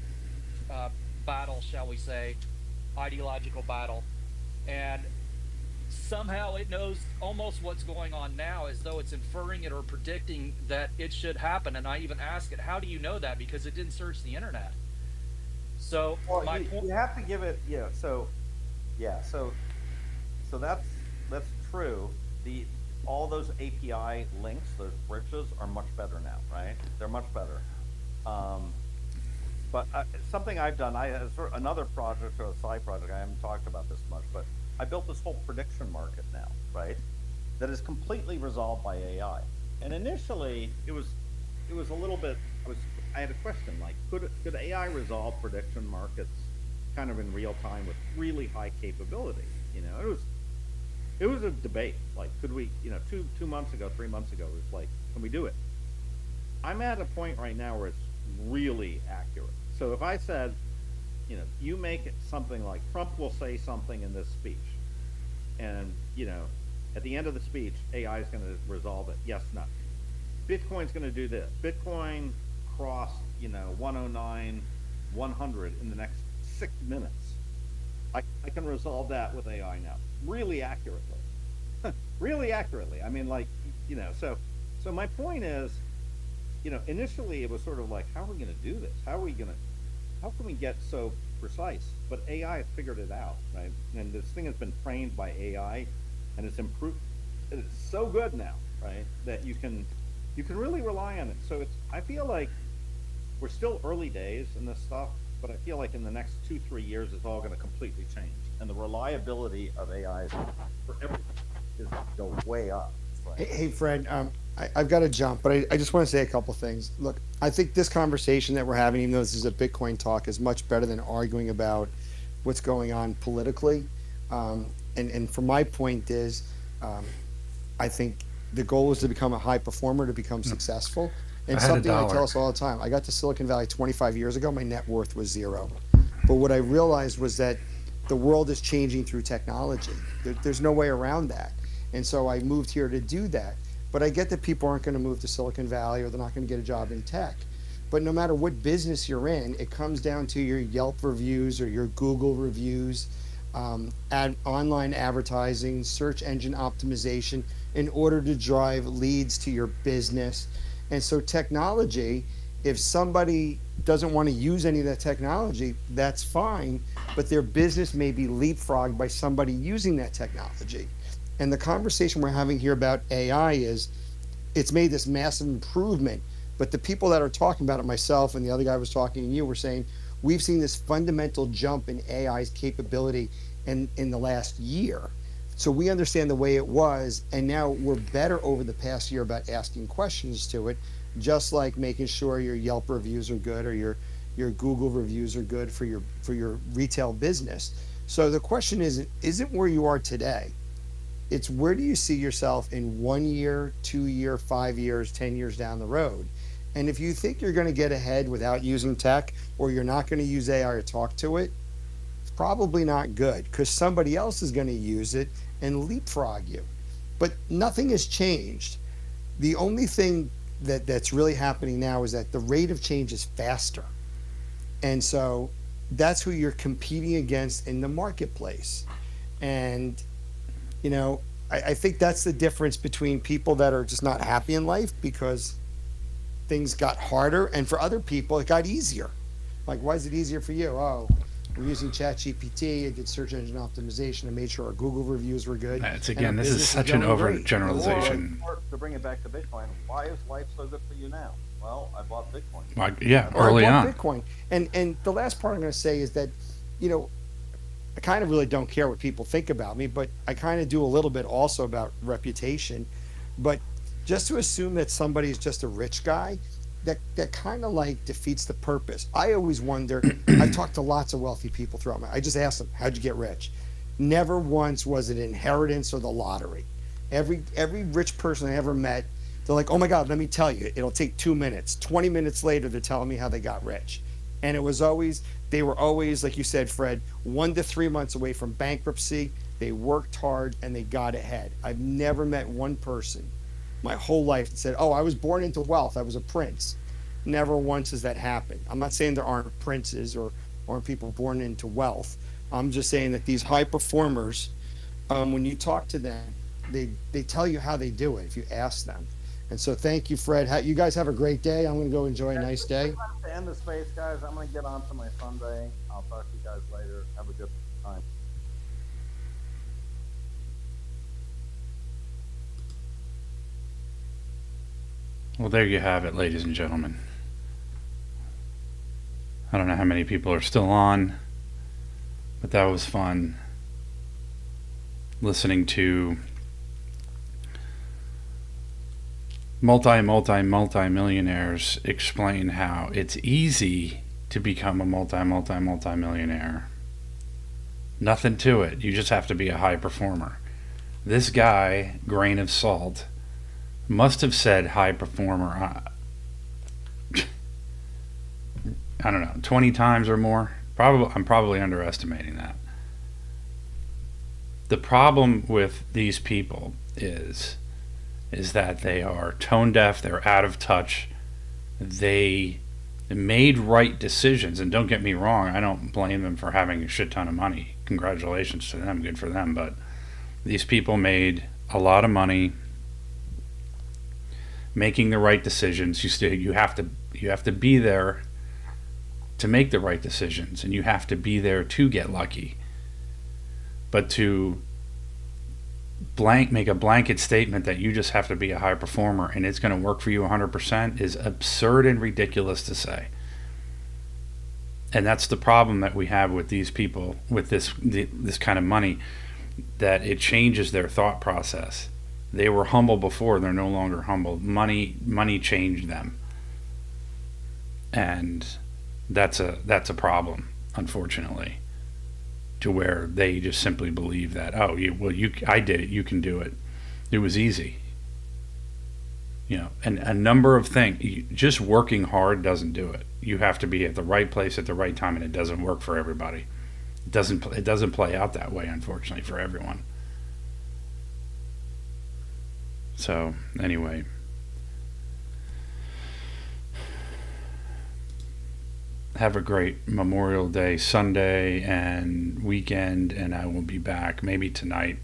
battle, shall we say, ideological battle. And somehow it knows almost what's going on now, as though it's inferring it or predicting that it should happen. And I even ask it, how do you know that? Because it didn't search the internet. So my point, you have to give it, so that's true. All those API links, those bridges are much better now, right? They're much better. But something I've done, another project or a side project, I haven't talked about this much, but I built this whole prediction market now, right? That is completely resolved by AI. And initially, it was a little bit. I had a question like, could AI resolve prediction markets kind of in real time with really high capability? It was a debate. Like, could we? 2 months ago, 3 months ago, it was like, can we do it? I'm at a point right now where it's really accurate. So if I said, you make it something like Trump will say something in this speech, and at the end of the speech, AI is going to resolve it. Yes, no. Bitcoin's going to do this. Bitcoin crossed, 109, 100 in the next 6 minutes. I can resolve that with AI now, really accurately. Really accurately. I mean, like, so my point is, initially it was sort of like, how are we going to do this? How can we get so precise? But AI has figured it out, right? And this thing has been trained by AI, and it's improved. It's so good now, right, that you can really rely on it. So I feel like we're still early days in this stuff, but I feel like in the next 2-3 years, it's all going to completely change, and the reliability of AI for everything is go way up. Right? Hey, Fred, I've got to jump, but I just want to say a couple things. Look, I think this conversation that we're having, even though this is a Bitcoin talk, is much better than arguing about what's going on politically. And from my point is, I think the goal is to become a high performer, to become successful. And something I tell us all the time, I got to Silicon Valley 25 years ago, my net worth was zero. But what I realized was that the world is changing through technology. There's no way around that. And so I moved here to do that. But I get that people aren't going to move to Silicon Valley, or they're not going to get a job in tech. But no matter what business you're in, it comes down to your Yelp reviews or your Google reviews. online advertising, search engine optimization in order to drive leads to your business. And so technology, if somebody doesn't want to use any of that technology, that's fine, but their business may be leapfrogged by somebody using that technology. And the conversation we're having here about AI is it's made this massive improvement, but the people that are talking about it, myself and the other guy was talking and you were saying, we've seen this fundamental jump in AI's capability in the last year. So we understand the way it was, and now we're better over the past year about asking questions to it, just like making sure your Yelp reviews are good or your Google reviews are good for your retail business. So the question isn't where you are today. It's where do you see yourself in 1 year, 2 year, 5 years, 10 years down the road? And if you think you're going to get ahead without using tech, or you're not going to use AI or talk to it, it's probably not good, because somebody else is going to use it and leapfrog you. But nothing has changed. The only thing that's really happening now is that the rate of change is faster. And so that's who you're competing against in the marketplace. And, you know, I think that's the difference between people that are just not happy in life because things got harder, and for other people it got easier. Like, why is it easier for you? Oh, we're using ChatGPT. I did search engine optimization. I made sure our Google reviews were good. That's again, this is such an overgeneralization. Or to bring it back to Bitcoin, why is life so good for you now? Well, I bought Bitcoin. Yeah, early on. Bitcoin. And the last part I'm going to say is that, you know, I kind of really don't care what people think about me, but I kind of do a little bit also about reputation. But just to assume that somebody's just a rich guy, that kind of like defeats the purpose. I always wonder, I've talked to lots of wealthy people throughout I just asked them, how'd you get rich? Never once was it inheritance or the lottery. Every rich person I ever met, they're like, oh my God, let me tell you, it'll take 2 minutes. 20 minutes later, they're telling me how they got rich. And they were always, like you said, Fred, 1 to 3 months away from bankruptcy. They worked hard and they got ahead. I've never met one person my whole life that said, oh, I was born into wealth. I was a prince. Never once has that happened. I'm not saying there aren't princes or aren't people born into wealth. I'm just saying that these high performers, when you talk to them, they tell you how they do it if you ask them. And so thank you, Fred. You guys have a great day. I'm going to go enjoy a nice day. To end the space, guys, I'm going to get on to my Sunday. I'll talk to you guys later. Have a good time. Well, there you have it, ladies and gentlemen. I don't know how many people are still on, but that was fun listening to multi-millionaires explain how it's easy to become a multi-millionaire. Nothing to it. You just have to be a high performer. This guy, grain of salt, must have said high performer, I don't know, 20 times or more. I'm probably underestimating that. The problem with these people is that they are tone deaf, they're out of touch, they made right decisions. And don't get me wrong, I don't blame them for having a shit ton of money. Congratulations to them, good for them. But these people made a lot of money making the right decisions. You have to be there to make the right decisions, and you have to be there to get lucky. But to make a blanket statement that you just have to be a high performer and it's going to work for you 100% is absurd and ridiculous to say. And that's the problem that we have with these people with this kind of money, that it changes their thought process. They were humble before, they're no longer humble. Money changed them. And that's a problem, unfortunately, to where they just simply believe that, I did it, you can do it. It was easy. And a number of things, just working hard doesn't do it. You have to be at the right place at the right time, and it doesn't work for everybody. It doesn't play out that way, unfortunately, for everyone. So, anyway. have a great Memorial Day Sunday and weekend, and I will be back maybe tonight